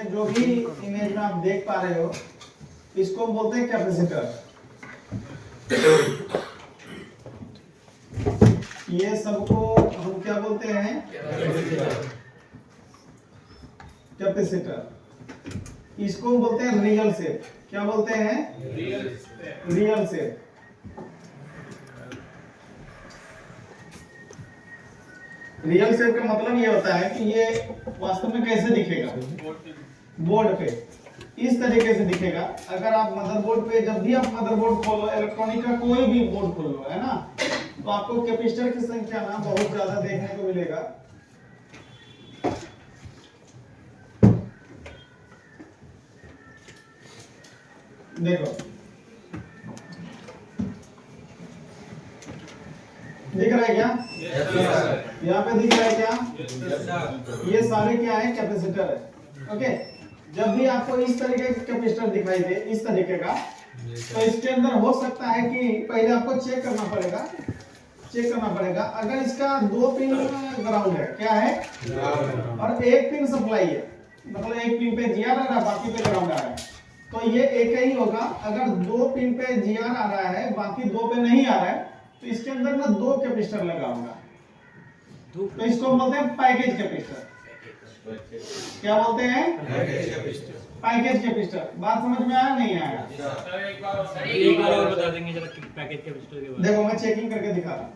जो भी इमेज में आप देख पा रहे हो इसको हम बोलते हैं कैपेसिटर। ये सबको हम क्या बोलते हैं? कैपेसिटर। इसको बोलते हैं रियल शेप। क्या बोलते हैं? Real shape. रियल शेप का मतलब ये होता है कि ये वास्तव में कैसे दिखेगा? बोर्ड पे इस तरीके से दिखेगा। अगर आप मदरबोर्ड पे, जब भी आप मदरबोर्ड खोलो, इलेक्ट्रॉनिक का कोई भी बोर्ड खोल लो, है ना, तो आपको कैपेसिटर की संख्या ना बहुत ज्यादा देखने को मिलेगा। देखो दिख रहा है क्या? यहाँ पे दिख रहा है क्या? ये सारे क्या है? कैपेसिटर है। ओके, जब भी आपको इस तरीके का कैपेसिटर दिखाई दे, इस तरीके का, तो इसके अंदर हो सकता है कि पहले आपको चेक करना पड़ेगा। अगर इसका 2 पिन ग्राउंड है, क्या है, और 1 पिन सप्लाई है, मतलब 1 पिन पे जीआर आ रहा है, बाकी पे ग्राउंड आ रहा है, तो ये एक ही होगा। अगर 2 पिन पे जीआर आ रहा है, बाकी 2 पे नहीं आ रहा है, तो इसके अंदर ना 2 कैपेसिटर लगा होगा। तो इसको बोलते हैं पैकेज कैपेसिटर। क्या बोलते हैं? Package capacitor. बात समझ में आया नहीं आया? एक बार और बता देंगे जरा पैकेज कैपेसिटर के बारे में। देखो मैं चेकिंग करके दिखा रहा हूं।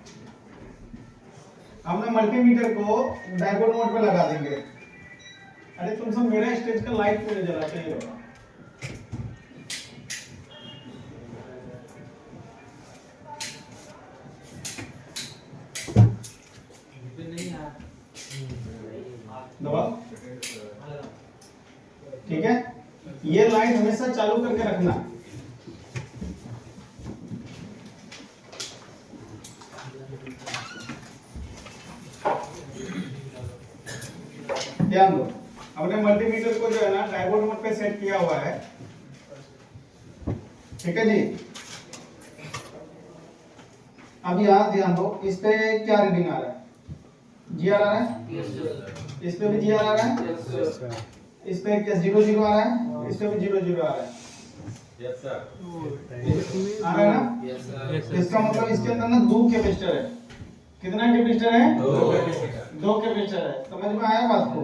हमने मल्टीमीटर को डायगोनल मोड पे लगा देंगे। अरे तुम सब मेरा स्टेज का लाइट क्यों नहीं जलाते हो? दबाओ। ठीक है, ये लाइट हमेशा चालू करके रखना। ध्यान दो, हमने मल्टीमीटर को जो है ना डायगोनल मोड पे सेट किया हुआ है। ठीक है जी। अब यहाँ ध्यान दो, इस पे क्या रीडिंग आ रहा है? जीआर आ रहा है। इस पे भी जीआर आ रहा है। इस पे क्या 0 आ रहा है? इस पे भी 0 आ रहा है। Yes sir. आ रहा है ना? इसका मतलब इसके अंदर ना 2 कैपेसिटर है। कितना कैपेसिटर है? 2 कैपेसिटर है। समझ में आया बात को?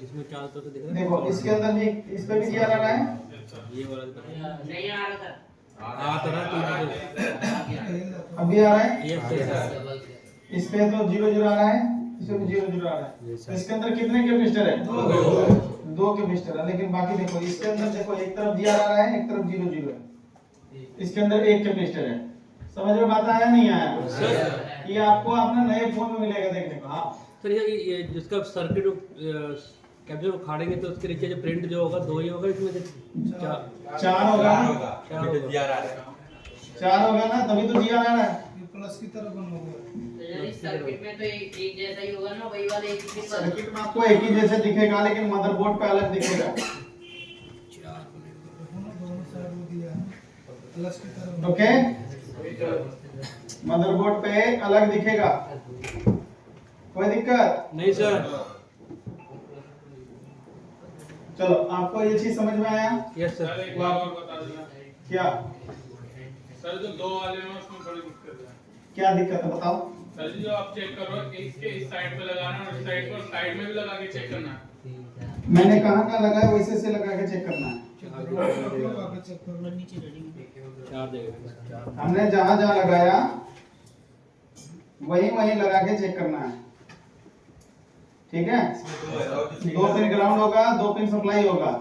इसमें क्या होता है दिख रहा है? देखो इसके अंदर भी, इस पे भी जीआर आ रहा है। ये वाला नहीं आ रहा था। आ तो रहा अभी आ रहा है। Yes sir. इस पे तो 0 आ रहा है, इस पे भी 0 आ रहा है। तो इसके अंदर कितने कैपेसिटर है? 2 कैपेसिटर है। लेकिन बाकी देखो, इसके अंदर देखो, एक तरफ जीआर आ रहा है, एक तरफ 0 है। इसके अंदर 1 कैपेसिटर है। समझ में बात आया नहीं आया? सर ये आपको अपने नए फोन में मिलेगा देखने को। हाँ सर, ये जिसका सर्किट कैप्चर उखाड़ेंगे तो उसके नीचे जो प्रिंट जो होगा 2 ही होगा, इसमें से 4 होगा। 4 होगा। 4 होगा ना, तभी तो जीआर आ रहा है। प्लस की तरफ बन होगा। इस सर्किट में तो एक जैसा ही होगा ना, वही वाला एक ही सर्किट में आपको एक ही जैसे दिखेगा, लेकिन मदरबोर्ड पे अलग दिखेगा। दोनों साइड वो दिया है प्लस की तरफ। ओके, मदरबोर्ड पे अलग दिखेगा। कोई दिक्कत नहीं सर। चलो, आपको ये चीज समझ में आया? Yes sir. एक बार और बता देना क्या सर, जो 2 वाले में उसमें बड़ी दिक्कत है। क्या दिक्कत है बताओ? सर जी, जो आप चेक करो, इसके इस साइड पे लगाना और इस साइड पर साइड में भी लगा के चेक करना। मैंने कहाँ कहाँ लगाया, वैसे से लगा के चेक करना है। चेक करो नीचे रेडिंग। 4 देगा। हमने जहाँ जहाँ लगाया वहीं वहीं लगा के चेक करना है। ठीक है, 2 पिन ग्राउंड होगा, 2 पिन सप्लाई होगा।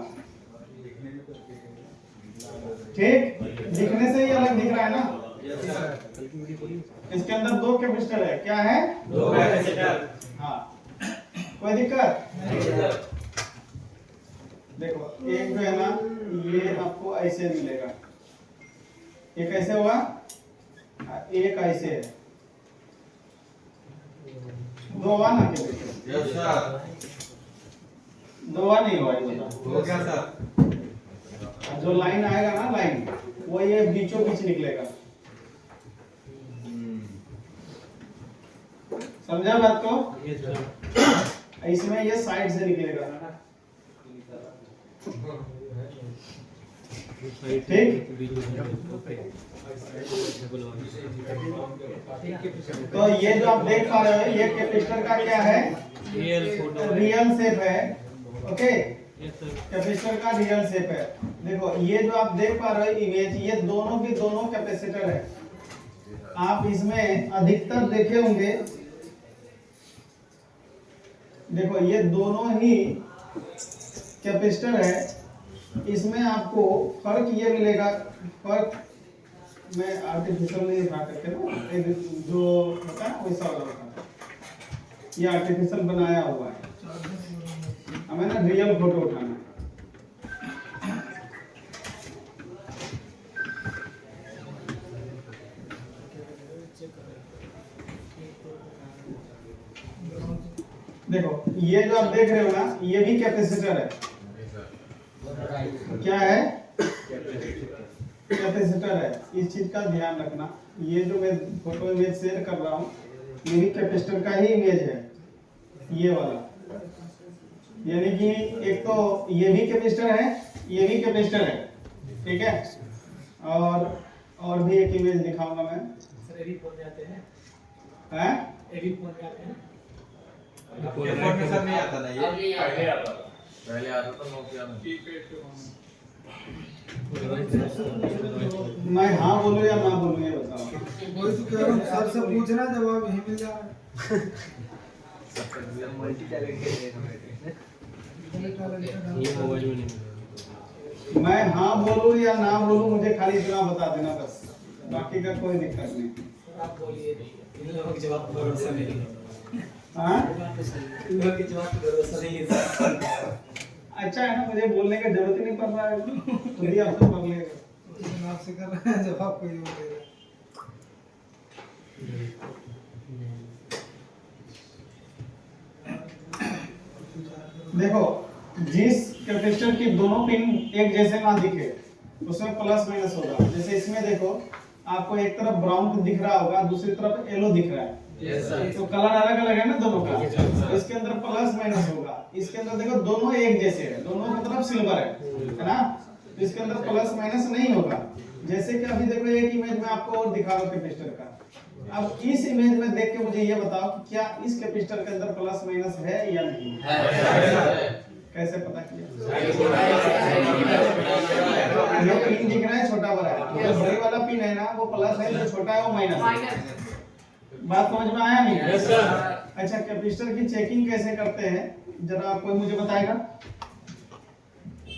ठीक, दिखने से ही अलग दिख रहा है ना। इसके अंदर 2 कैपेसिटर है। क्या है? 2 कैपेसिटर। हाँ, कोई दिक्कत? देखो, एक जो है ना, ये आपको ऐसे मिलेगा, एक ऐसे होगा, एक ऐसे है। 2 हुआ ना कैपेसिटर? Yes sir. 2 हुआ नहीं हुआ? ये बताओ। हो गया सर। जो लाइन आएगा ना, लाइन वो ये बीचों बीच निकलेगा। समझा बात को? Yes sir. इसमें ये साइड से निकलेगा। तो ये जो आप देख पा रहे हो ये कैपेसिटर का क्या है, रियल शेप है। ओके, कैपेसिटर का रियल शेप है। देखो ये जो आप देख पा रहे हो इमेज, ये दोनों के दोनों कैपेसिटर है। आप इसमें अधिकतर देखे होंगे, देखो ये दोनों ही कैपेसिटर है। इसमें आपको फर्क ये मिलेगा, फर्क मैं आर्टिफिशियल नहीं दिखा करके ना, एक जो होता है वैसा वाला होता है, ये आर्टिफिशियल बनाया हुआ है, हमें ना रियल फोटो उठाना है। देखो ये जो आप देख रहे हो ना, ये भी कैपेसिटर है। क्या है? कैपेसिटर है। इस चीज का ध्यान रखना। ये जो मैं फोटो इमेज शेयर कर रहा हूँ ये भी कैपेसिटर का ही इमेज है, ये वाला। यानी कि एक तो ये भी कैपेसिटर है, ये भी कैपेसिटर है, ठीक है। और भी एक इमेज दिखाऊंगा मैं। सर एवी फोन में आते हैं, हैं? एवी फोन में आते हैं। फोन में सर नहीं आता ना ये, अब नहीं आता। पहले आता था नोकिया में। मैं हाँ बोलूँ या ना बोलूँ ये बताओ। वही तो कह रहा हूँ, सर से पूछना जवाब यही मिल जा रहा है। मल्टी टैलेंटेड ये मोबाइल में नहीं। मैं हाँ बोलूँ या ना बोलूँ मुझे खाली इतना बता देना बस, बाकी का कोई दिक्कत नहीं। आप बोलिए, इन लोगों के जवाब पर भरोसा नहीं है। हाँ? इन लोगों के जवाब पर भरोसा नहीं है। अच्छा है ना, मुझे बोलने की जरूरत ही नहीं पड़ रहा है, खुद ही आपसे पढ़ लेगा। आपसे कर रहे हैं, जवाब कोई और दे रहा है। देखो जिस कैपेसिटर की दोनों पिन एक जैसे ना दिखे उसमें प्लस माइनस होगा। जैसे इसमें देखो आपको एक तरफ ब्राउन दिख रहा होगा, दूसरी तरफ येलो दिख रहा है। तो कलर अलग अलग है ना दोनों का, तो इसके अंदर प्लस माइनस होगा। इसके अंदर देखो दोनों एक जैसे है, दोनों की तरफ सिल्वर है ना, तो इसके अंदर प्लस माइनस नहीं होगा। जैसे कि अभी देखो एक इमेज में आपको और दिखा रहा हूं कैपेसिटर का। अब इस इमेज में देख के मुझे ये बताओ कि क्या इस कैपेसिटर के अंदर प्लस माइनस है या नहीं है? कैसे पता किया? ये पिन दिख रहा है छोटा बड़ा है, जो बड़ी वाला पिन है ना वो प्लस है, जो छोटा है वो माइनस है। बात समझ में आया नहीं? Yes sir. अच्छा कैपेसिटर की चेकिंग कैसे करते हैं जरा कोई मुझे बताएगा?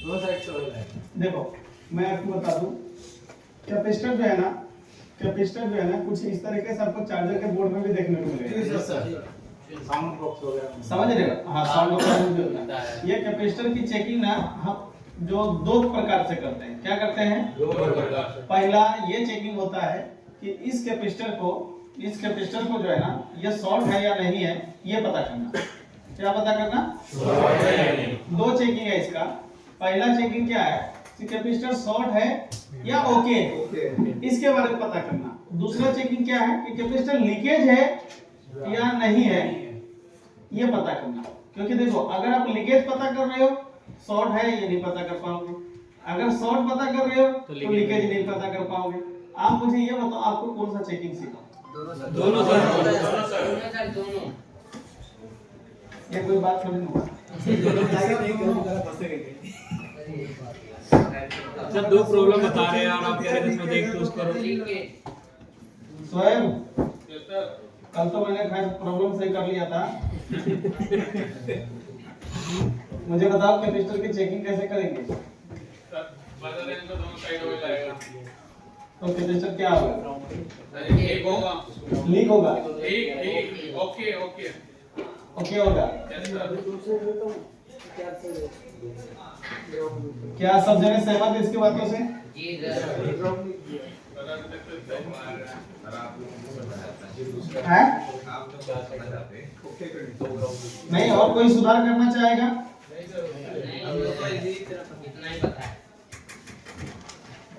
दो साइड से हो रहा है। देखो मैं आपको बता दूं, कैपेसिटर जो है ना, कैपेसिटर जो है ना कुछ इस तरीके से आपको चार्जर के बोर्ड में भी देखने को मिलेगा। साउंड बॉक्स वगैरह समझ रहे हो? हाँ साउंड बॉक्स। ये कैपेसिटर की चेकिंग ना हम जो दो प्रकार से करते हैं। क्या करते हैं? पहला ये चेकिंग होता है कि इस कैपेसिटर को जो है ना ये शॉर्ट है या नहीं है ये पता करना। क्या पता करना? दो चेकिंग है इसका। पहला चेकिंग क्या है कि कैपेसिटर शॉर्ट है या ओके, इसके बारे में पता करना। दूसरा चेकिंग क्या है कि कैपेसिटर लीकेज है या नहीं है ये पता करना। क्योंकि देखो अगर आप लीकेज पता कर रहे हो शॉर्ट है ये नहीं पता कर पाओगे, अगर शॉर्ट पता कर रहे हो तो लीकेज नहीं पता कर पाओगे। आप मुझे ये बताओ आपको कौन सा चेकिंग सीखा? दोनों सर। दोनों। ये कोई बात थोड़ी ना हुआ। सर दो प्रॉब्लम बता रहे हैं और आप कह रहे हैं इसमें देख चूज करो। स्वयं कल तो मैंने खैर प्रॉब्लम सही कर लिया था। मुझे बताओ कैपेसिटर की चेकिंग कैसे करेंगे? बदल देंगे तो दोनों साइड हो जाएगा। तो कैपेसिटर क्या होगा? एक होगा, लीक होगा, एक ओके ओके ओके होगा। Yes sir. क्या सब जगह सहमत है इसकी बातों से? जी सर। है? नहीं और कोई सुधार करना चाहेगा? इतना ही पता है।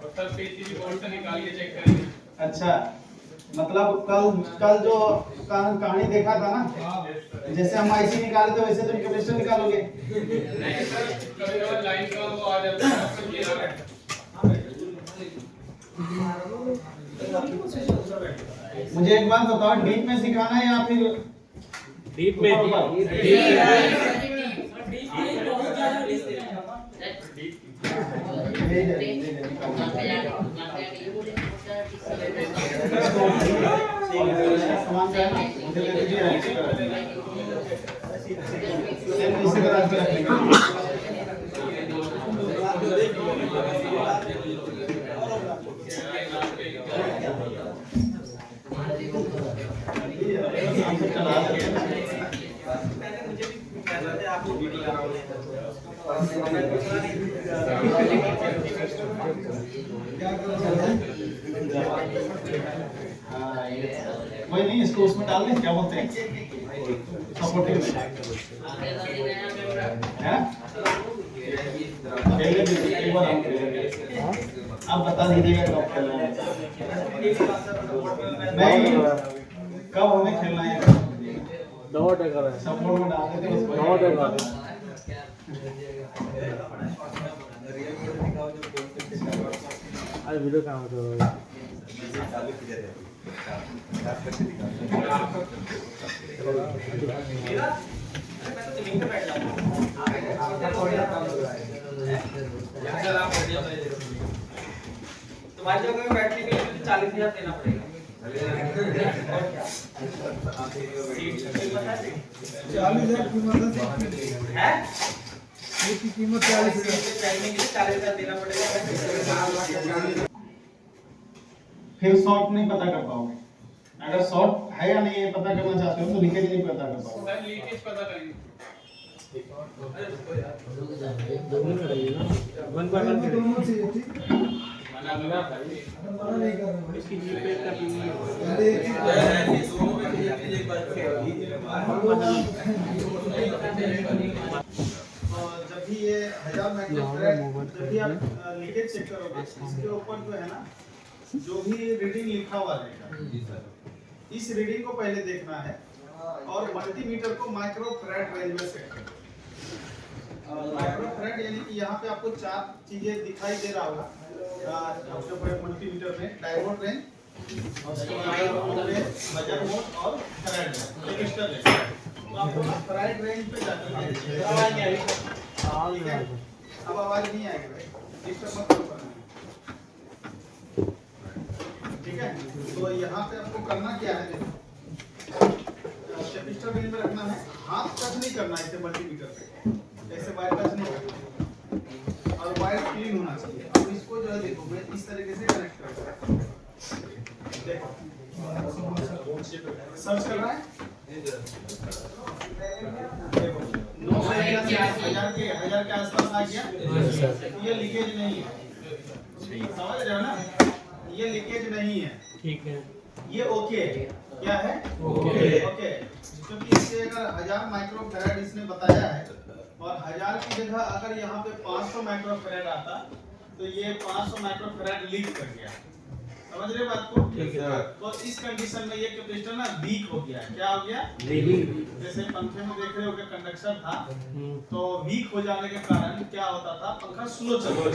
और सर पीसीबी बोर्ड से निकाल के चेक करेंगे। अच्छा मतलब कल जो कहानी देखा था ना, जैसे हम आईसी निकाले थे वैसे तुम कैपेसिटर निकालोगे। नहीं सर, कभी-कभी लाइन का वो आ वाले होते हैं उसमें किया है। मुझे एक बात बताओ, डीप में सिखाना है या फिर डीप में सामान क्या है मुझे ले लीजिए, इसी तरह से रखेंगे। वही नहीं, इसको उसमें डाल दें, क्या बोलते हैं सपोर्टिंग में है। खेलने दीजिए, एक बार हम खेलेंगे, आप बता दीजिएगा कब खेलना है। नहीं, कब हमें खेलना है सपोर्ट में डाल देते हैं। आज वीडियो कहाँ होता है? तुम्हारी जगह में बैठने के लिए 40,000 देना पड़ेगा। 40,000 कीमत है की कीमत 40,000 बैठने के लिए 40,000 देना पड़ेगा। फिर शॉर्ट नहीं पता कर पाओगे। अगर शॉर्ट है या नहीं ये पता करना चाहते हो तो लीकेज नहीं पता कर पाओगे। सर लीकेज पता करेंगे। दोनों चाहिए, ठीक मना नहीं कर रहा हूँ। इसकी जीपे का पहले एक जब भी ये 1000 माइक्रोफैराड जब भी आप लीकेज चेक करोगे इसके ऊपर जो है ना जो भी रीडिंग लिखा हुआ रहेगा इस रीडिंग को पहले देखना है और मल्टीमीटर को माइक्रोफैराड रेंज में सेट करना है। माइक्रोफैराड यानी कि यहाँ पे आपको 4 चीजें दिखाई दे रहा होगा आपके ऊपर मल्टीमीटर में डायोड रेंज, वजन मोड और फैराड रजिस्टर रेंज। तो आपको फैराड रेंज पे जाकर ठीक है, अब आवाज नहीं आएगी भाई, डिस्टर्ब मत करो करना। ठीक है, तो यहाँ पे आपको करना क्या है, देखो कैपेसिटर रेंज में रखना है, हाथ टच नहीं करना है इसे मल्टीमीटर पे, ऐसे वायर टच नहीं करना और वायर क्लीन होना चाहिए। अब इसको जो है देखो मैं इस तरीके से कनेक्ट करता हूँ, देखो सर्च कर रहा है, देखो 9 से 1000 के आसपास आ गया, ये लीकेज नहीं है, समझ रहे हो ना, ये लीकेज नहीं है, ठीक है, ये ओके है, क्या है ओके, क्योंकि इससे अगर 1000 माइक्रोफैराड इसने बताया है और 1000 की जगह अगर यहाँ पे 500 माइक्रोफैराड आता तो ये 500 माइक्रोफैराड लीक कर गया, समझ रहे बात को। तो इस कंडीशन में ये कैपेसिटर ना वीक हो गया, क्या हो गया, जैसे पंखे में देख रहे हो कि कंडक्टर था तो वीक हो जाने के कारण क्या होता था, पंखा स्लो चलता,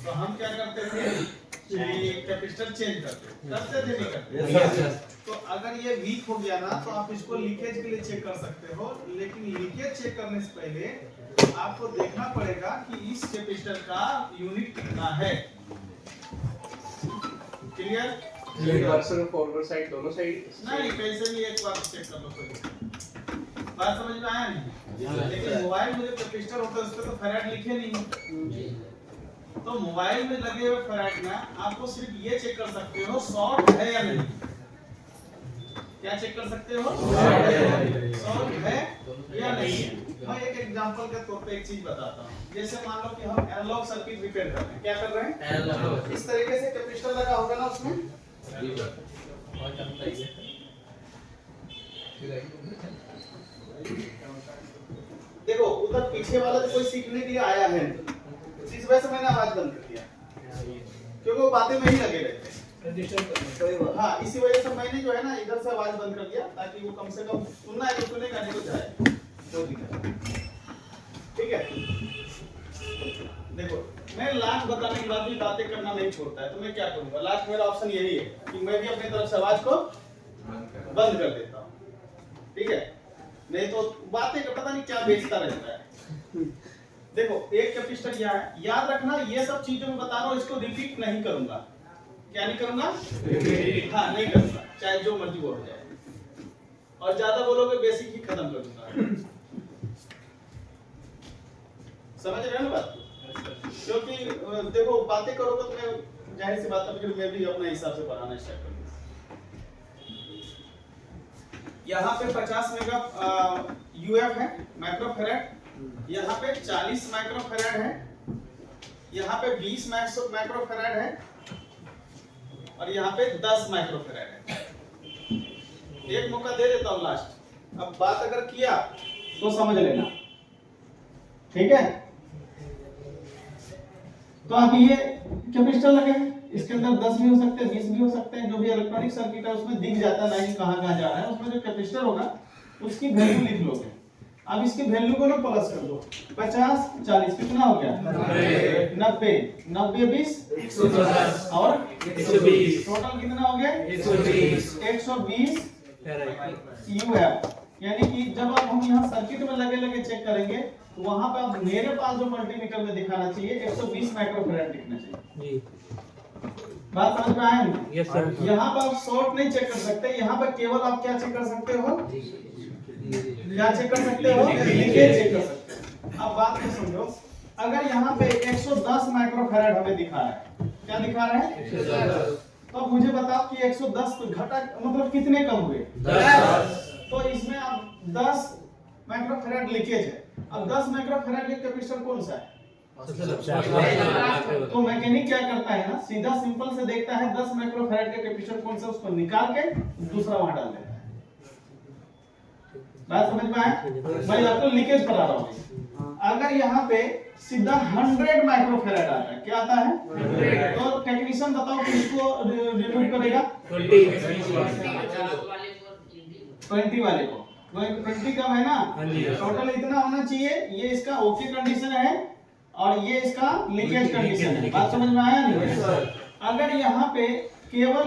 तो हम क्या करते थे कैपेसिटर चेंज करते थे नहीं करते। तो अगर ये वीक हो गया ना तो आप इसको लीकेज के लिए चेक कर सकते हो, लेकिन लीकेज चेक करने से पहले आपको देखना पड़ेगा कि इस कैपेसिटर का यूनिट कितना है। क्लियर, फॉरवर्ड साइड दोनों साइड नहीं कैसे भी एक बार चेक कर लो, कोई बात समझ में आया नहीं। लेकिन मोबाइल में जो कैपेसिटर होता है उस पर तो फैराड लिखे नहीं, तो मोबाइल में लगे हुए फैराड में आपको सिर्फ ये चेक कर सकते हो शॉर्ट है या नहीं। क्या चेक कर सकते हो, शॉर्ट है या नहीं है। मैं एक एग्जांपल के तौर पे एक चीज बताता हूँ, जैसे मान लो कि हम एनालॉग सर्किट रिपेयर कर रहे हैं, क्या कर रहे हैं, इस तरीके से कैपेसिटर लगा होगा ना उसमें, देखो उधर पीछे वाला तो कोई सीखने के लिए आया है, इस वजह से मैंने आवाज बंद कर दिया क्योंकि वो बातें में ही लगे रहते हैं। हाँ, इसी वजह से मैंने जो है ना इधर से आवाज बंद कर दिया ताकि वो कम से कम सुनना है तो सुनेगा, नहीं तो जाए। ठीक है, देखो मैं लास्ट बताने के बाद भी बातें करना नहीं छोड़ता है, तो मैं क्या करूंगा, लास्ट मेरा ऑप्शन यही है कि मैं भी अपनी तरफ से आवाज को बंद कर देता हूँ, ठीक है, नहीं तो बातें का पता नहीं क्या बेचता रहता है। देखो एक कैपेसिटर क्या है, याद रखना ये सब चीजों में बता रहा हूँ, इसको रिपीट नहीं करूंगा, क्या नहीं करूंगा, हाँ नहीं करूंगा, चाहे जो मर्जी बोल जाए, और ज्यादा बोलोगे बेसिक ही खत्म कर दूंगा। समझ रहे हो ना बात, क्योंकि देखो बातें करोगे तो मैं जाहिर सी बात है फिर मैं भी अपने हिसाब से पढ़ाना स्टार्ट करूंगा। यहाँ पे 50 मेगा यूएफ है माइक्रोफैराड, यहाँ पे 40 माइक्रोफैराड है, यहाँ पे 20 माइक्रोफैराड है, और यहाँ पे 10 माइक्रोफैराड है। एक मौका दे देता हूँ लास्ट, अब बात अगर किया तो समझ लेना, ठीक है। तो अब ये कैपेसिटर लगे हैं, इसके अंदर 10 भी हो सकते हैं, 20 भी हो सकते हैं, जो भी इलेक्ट्रॉनिक सर्किट है उसमें दिख जाता है लाइन कहाँ कहाँ जा रहा है, उसमें जो कैपेसिटर होगा उसकी वैल्यू लिख लोगे। अब इसकी वैल्यू को ना प्लस कर दो, 50 40 कितना हो गया, 90 90 20 110 और 120, टोटल कितना हो गया 120 यूएफ। यानी कि जब आप हम यहाँ सर्किट में लगे लगे चेक करेंगे तो वहां पे आप मेरे पास जो मल्टीमीटर में दिखाना चाहिए 120 माइक्रोफैराड दिखना चाहिए जी। बात समझ में आया नहीं? Yes sir. यहाँ पर आप शॉर्ट नहीं चेक कर सकते, यहाँ पर केवल आप क्या चेक कर सकते हो, क्या चेक कर सकते हो, लीकेज चेक कर सकते हो। अब बात को समझो, अगर यहाँ पे 110 माइक्रोफैराड हमें दिखा रहा है, क्या दिखा रहा है 110, तो अब मुझे बताओ कि 110 घटा मतलब कितने कम हुए 10, तो इसमें अब 10 माइक्रोफैराड लीकेज है। अब 10 माइक्रोफैराड का कैपेसिटर कौन सा है, तो मैकेनिक क्या करता है ना, सीधा सिंपल से देखता है 10 माइक्रोफैराड का कैपेसिटर कौन सा, उसको निकाल के दूसरा वहां डाल देता है। बात समझ में आया? मैं आपको लीकेज पढ़ा रहा हूँ। अगर यहाँ पे सीधा 100 माइक्रोफैराड आता है, क्या आता है 100, तो टेक्नीशियन बताओ किसको रिमूव करेगा, 20 वाले को, 20 कम है ना, टोटल इतना होना चाहिए, ये इसका ओके कंडीशन है और ये इसका लीकेज कंडीशन है। बात समझ में आया नहीं? अगर यहाँ पे केवल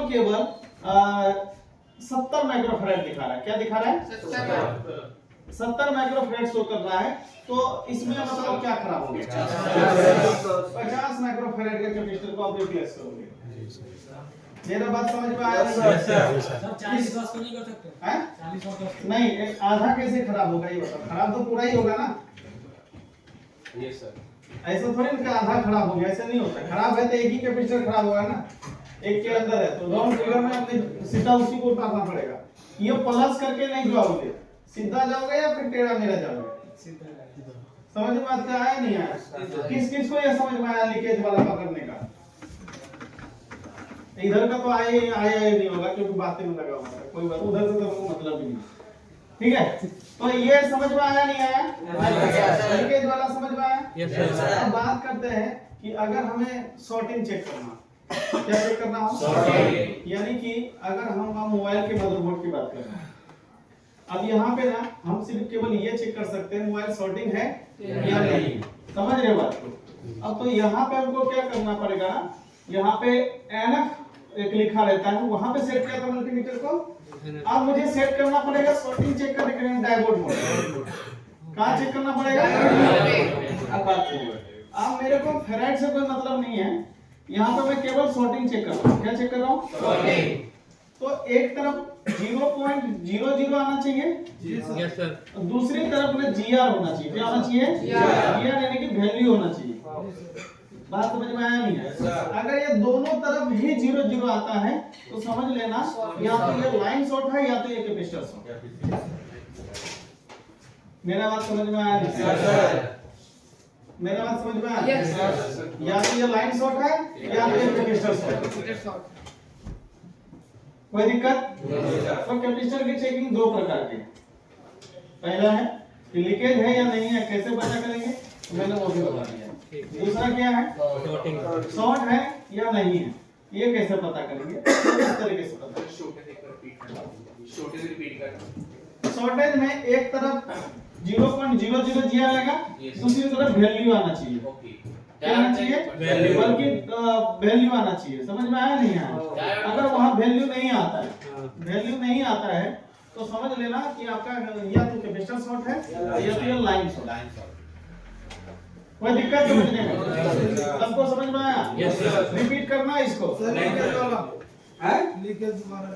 70 माइक्रोफैराड दिखा रहा है, क्या दिखा रहा है 70 माइक्रोफैराड शो कर रहा है, तो इसमें मतलब क्या खराब हो गया, 50 माइक्रोफैराड के कैपेसिटर को आप रिप्लेस करोगे। मेरा बात समझ में आया? सब 40 10 को नहीं कर सकते हैं? 40 और 10 नहीं, आधा कैसे खराब होगा ये बताओ, खराब तो पूरा ही होगा ना। Yes sir. ऐसा थोड़ी ना आधा खराब हो गया, ऐसा नहीं होता, खराब है तो एक ही कैपेसिटर खराब होगा ना, एक के अंदर है तो राउंड फिगर में अपने सीधा उसी को उतारना पड़ेगा। ये प्लस करके नहीं जाओगे, सीधा जाओगे या फिर टेढ़ा मेढ़ा जाओगे, समझ में बात क्या आया नहीं आया? किस किस को ये समझ में आया लीकेज वाला पकड़ने का? इधर का तो आया नहीं होगा क्योंकि बातें में लगा हुआ है, कोई बात, उधर से तो मतलब ही नहीं, ठीक है। तो ये समझ में आया नहीं आया, लीकेज वाला समझ में आया? Yes sir. अब बात करते हैं कि अगर हमें शॉर्टिंग चेक करना, क्या चेक करना हो, यानी कि अगर हम मोबाइल के मदरबोर्ड की बात करें, अब यहाँ पे ना हम सिर्फ केवल ये चेक कर सकते हैं मोबाइल शॉर्टिंग है या नहीं, समझ रहे बात को? अब तो यहाँ पे हमको क्या करना पड़ेगा ना, यहाँ पे NF एक लिखा रहता है, वहां पे सेट किया था मल्टीमीटर को, अब मुझे सेट करना पड़ेगा शॉर्टिंग चेक करने के लिए डायोड मोड, कहाँ चेक करना पड़ेगा, अब बात सुनो, अब मेरे को फैराड से कोई मतलब नहीं है, यहाँ पे मैं केवल शॉर्टिंग चेक कर रहा हूँ, क्या चेक कर रहा हूँ, तो एक तरफ 0.00 आना चाहिए, यस सर, दूसरी तरफ में GR होना चाहिए, क्या होना चाहिए, GR यानी कि वैल्यू होना चाहिए। बात समझ में आया नहीं है? अगर ये दोनों तरफ ही 0 आता है तो समझ लेना या तो ये लाइन शॉर्ट है या तो ये कैपेसिटर शॉर्ट। मेरा बात समझ में आया नहीं? मेरा बात समझ में आया? या तो ये लाइन शॉर्ट है या तो ये कैपेसिटर शॉर्ट। कोई दिक्कत? तो कैपेसिटर की चेकिंग दो प्रकार की, पहला है कि लीकेज है या नहीं है, कैसे पता करेंगे, मैंने वो भी बता दिया। दूसरा क्या है, शॉर्ट है या नहीं है, ये कैसे पता करेंगे, इस तरीके से पता। शॉर्टेज में एक तरफ 0.00 GR आएगा, दूसरी तरफ वैल्यू आना चाहिए, क्या आना चाहिए, Value। बल्कि वैल्यू आना चाहिए। समझ में आया नहीं आया? अगर वहाँ वैल्यू नहीं आता है, वैल्यू नहीं आता है तो समझ लेना कि आपका या तो कैपेसिटर शॉर्ट है या तो लाइन शॉर्ट। कोई दिक्कत समझने में? सबको समझ में आया? Yes, sir। रिपीट करना है इसको। सर लीकेज वाला है? लीकेज दोबारा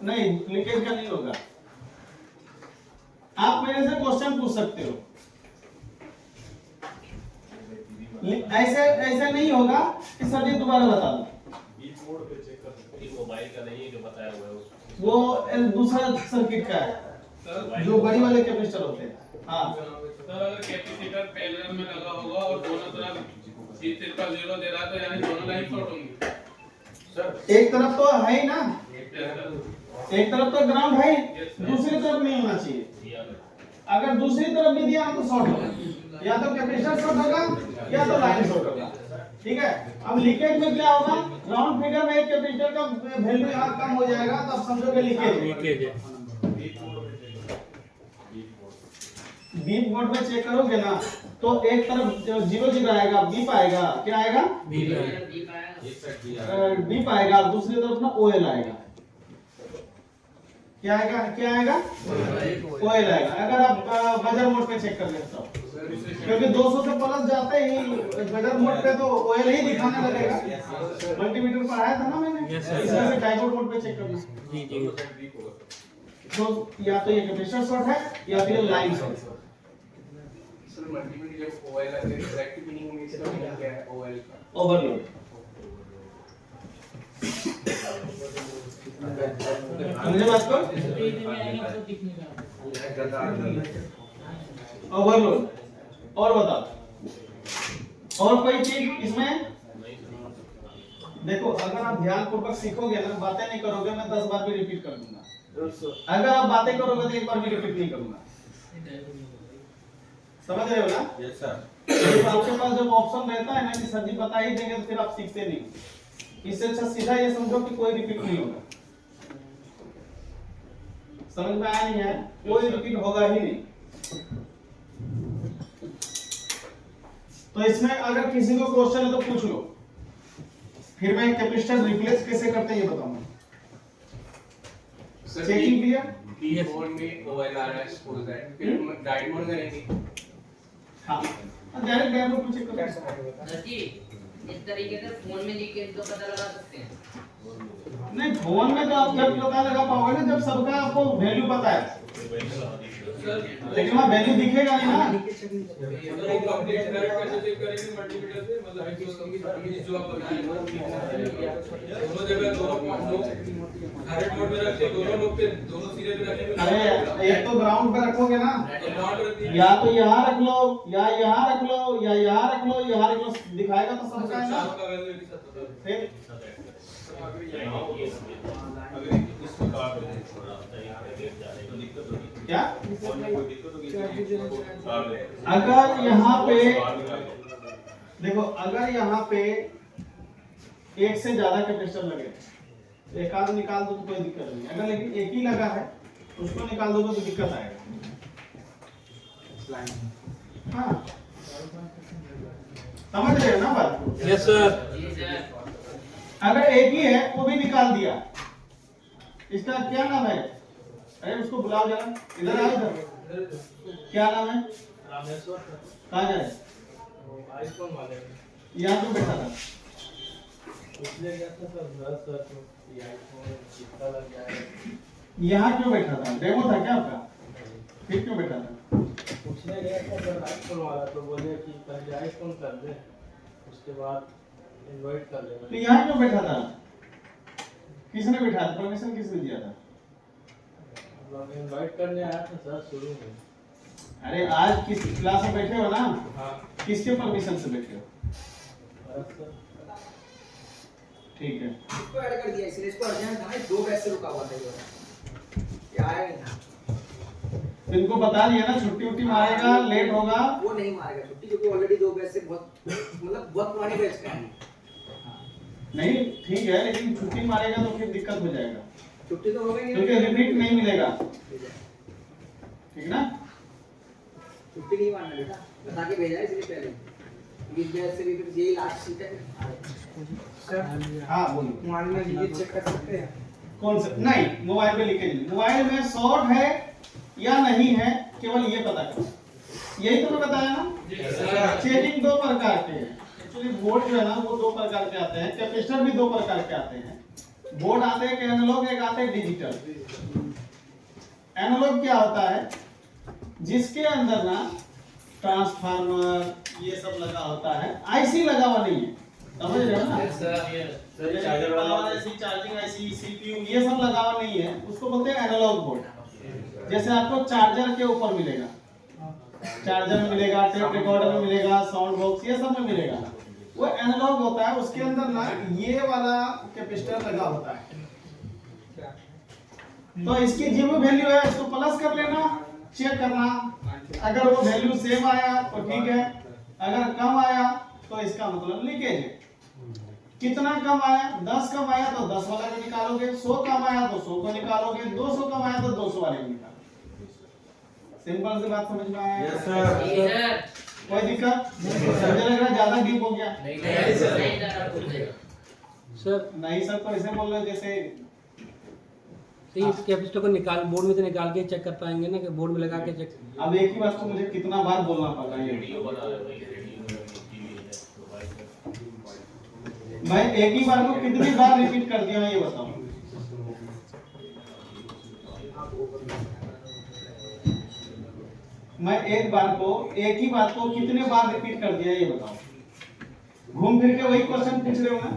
नहीं, लीकेज का नहीं होगा। आप मेरे से क्वेश्चन पूछ सकते हो। ऐसे ऐसे नहीं होगा कि सर जी दोबारा बता दो। मोबाइल का नहीं है जो बताया हुआ है वो दूसरा सर्किट का है, जो बड़ी वाले कैपेसिटर होते हैं। हाँ सर अगर कैपेसिटर पैरेलल में लगा होगा और दोनों तरफ C का 0 दे रहा है तो यानी दोनों लाइन शॉर्ट होंगी। सर एक तरफ तो है ही ना, yes, एक तरफ तो ग्राउंड है ही, दूसरी तरफ नहीं होना चाहिए। अगर दूसरी तरफ भी दिया तो शॉर्ट होगा, या तो कैपेसिटर शॉर्ट होगा या तो लाइन शॉर्ट होगा। ठीक है, अब लीकेज में क्या होगा, राउंड फिगर में एक कैपेसिटर का वैल्यू यहाँ कम हो जाएगा तो आप समझोगे लीकेज है। बीप मोड में चेक करोगे ना तो एक तरफ 0 आएगा, बीप आएगा, क्या आएगा, बीप आएगा, दूसरी तरफ ना ओएल आएगा। क्या आएगा ओएल आएगा। अगर आप बजर मोड पे चेक कर लेते हो, क्योंकि 200 से प्लस जाते ही बजर मोड पे तो ओएल ही दिखाने लगेगा। मल्टीमीटर पढ़ाया था ना मैंने, इसमें से डायोड मोड पे चेक करना। जी। तो या तो ये कैपेसिटर शॉर्ट है या फिर लाइन शॉर्ट। सर मल्टीमीटर जब ओएल है एग्जैक्ट मीनिंग में इसका मीनिंग क्या है ओएल का? ओवरलोड। समझे बात को? ओवरलोड। और बताओ और कोई चीज इसमें? देखो अगर आप ध्यान पूर्वक सीखोगे ना, बातें नहीं करोगे, मैं 10 बार भी रिपीट कर दूंगा। अगर आप बातें करोगे तो एक बार भी रिपीट नहीं करूंगा। समझ रहे हो ना? Yes sir. तो आपके पास जब ऑप्शन रहता है ना कि सर जी बता ही देंगे तो फिर आप सीखते नहीं। इससे अच्छा सीधा ये समझो कि कोई रिपीट नहीं होगा। समझ में आया नहीं है? कोई रिपीट होगा ही नहीं। तो इसमें अगर किसी को क्वेश्चन है तो पूछ लो, फिर मैं कैपेसिटर रिप्लेस कैसे करते हैं ये बताऊंगा। Checking clear? बी मोड में ओएल आ रहा है सपोज दैट, फिर हम डायोड मोड करेंगे। हाँ डायरेक्ट डायोड को चेक करो। सर जी इस तरीके से फोन में लीकेज तो पता लगा सकते हैं। नहीं फोन में तो आप जब पता लगा पाओगे ना जब सबका आपको वैल्यू पता है, लेकिन वहाँ वैल्यू दिखेगा नहीं ना। मतलब कंप्लीट करेक्ट कैसे चेक करेंगे मल्टीमीटर से? मतलब है कि जो आप बताएं दोनों जगह दोनों डायरेक्ट मोड में रखते दोनों लोग पे दोनों सिरे पे रखेंगे। अरे एक तो ग्राउंड पे रखोगे ना, ग्राउंड रखते हैं या तो यहाँ रख लो या यहाँ रख लो या यहाँ रख लो, यहाँ रख लो, दिखाएगा तो सबका है ना। का वैल्यू एक साथ होता है। फिर क्या अगर यहाँ पे देखो, अगर यहाँ पे एक से ज्यादा कैपेसिटर लगे, एक आध निकाल दो तो कोई दिक्कत नहीं। अगर लेकिन एक ही लगा है उसको निकाल दोगे तो दिक्कत आएगा। हाँ समझ रहे हो ना बात? Yes sir. जी सर। अगर एक ही है वो भी निकाल दिया, इसका क्या नाम है? अरे उसको बुलाओ जरा, इधर आओ इधर। क्या नाम है? कहाँ जा रहे? आईफोन वाले यहाँ क्यों बैठा था? इसलिए गया था सर घर सर तो ये आईफोन चिपका लग जाए। यहाँ क्यों बैठा था? डेमो था क्या आपका? फिर क्यों बैठा था? पूछने गया था सर आईफोन वाला, तो बोले कि पहले आईफोन कर दे उसके बाद इनवाइट कर लेना। तो यहाँ क्यों बैठा था? किसने बैठा था? परमिशन किसने दिया था? मतलब इनवाइट करने आया था सर शुरू में। अरे आज किस क्लास में बैठे हो ना? हाँ किसके परमिशन से बैठे हो? भरत सर। ठीक है। इसको ऐड कर दिया इसलिए इसको अर्जेंट था ना, 2 बैच से रुका हुआ था ये आया नहीं था। तो इनको बता दिया ना छुट्टी उट्टी मारेगा, लेट होगा। वो नहीं मारेगा छुट्टी, क्योंकि ऑलरेडी 2 बैच से बहुत मतलब बहुत पुरानी बैच का है। नहीं ठीक है, लेकिन छुट्टी मारेगा तो फिर दिक्कत हो जाएगा, छुट्टी तो हो गई क्योंकि रिपीट नहीं मिलेगा। ठीक ना? छुट्टी नहीं मारना बेटा, बता के भेजा है इसलिए पहले। विद्या से भी ये लास्ट सीट है हाँ बोलिए। मोबाइल में लीकेज चेक कर सकते हैं। कौन सा? नहीं, मोबाइल पे लीकेज नहीं। मोबाइल में शॉर्ट है या नहीं है, केवल ये पता करो। यही तो मैं बताया ना। चेकिंग दो प्रकार के हैं। एक्चुअली बोर्ड जो है ना वो दो प्रकार के आते हैं, कैपेसिटर भी दो प्रकार के आते हैं। बोर्ड आते हैं एनालॉग, एक आते हैं डिजिटल। एनालॉग क्या होता है? जिसके अंदर ना ट्रांसफार्मर ये सब लगा होता है, आईसी लगा हुआ नहीं है, समझ रहे हो ना? चार्जर वाला आईसी, चार्जिंग आईसी, सीपीयू ये सब लगा हुआ नहीं है, उसको बोलते हैं एनालॉग बोर्ड। जैसे आपको चार्जर के ऊपर मिलेगा, चार्जर में मिलेगा, टेप रिकॉर्डर में मिलेगा, साउंड बॉक्स ये सब में मिलेगा, वो एनालॉग होता है। उसके अंदर ना ये वाला कैपेसिटर लगा होता है। तो इसकी जो भी वैल्यू है उसको प्लस कर लेना, चेक करना। अगर वो वैल्यू सेम आया तो ठीक है, अगर कम आया तो इसका मतलब लीकेज है। कितना कम आया? 10 कम आया तो 10 वाला को निकालोगे, 100 कम आया तो 100 को निकालोगे, 200 कम आया तो 200 वाले को निकालोगे। सिंपल सी बात समझ में आया? Yes sir. कोई दिक्कत? मुझे लग रहा है ज्यादा डीप हो गया। नहीं सर नहीं सर, तो ऐसे बोल रहे जैसे तो इस कैपेसिटर को निकाल बोर्ड में से निकाल के चेक कर पाएंगे ना, कि बोर्ड में लगा के चेक। अब एक ही बात को मुझे कितना बार बोलना पड़ रहा है? मैं एक ही बार को कितनी बार रिपीट कर दिया ये बताओ। मैं एक ही बात को कितने बार रिपीट कर दिया ये बताओ। घूम फिर के वही क्वेश्चन पूछ रहे हो ना?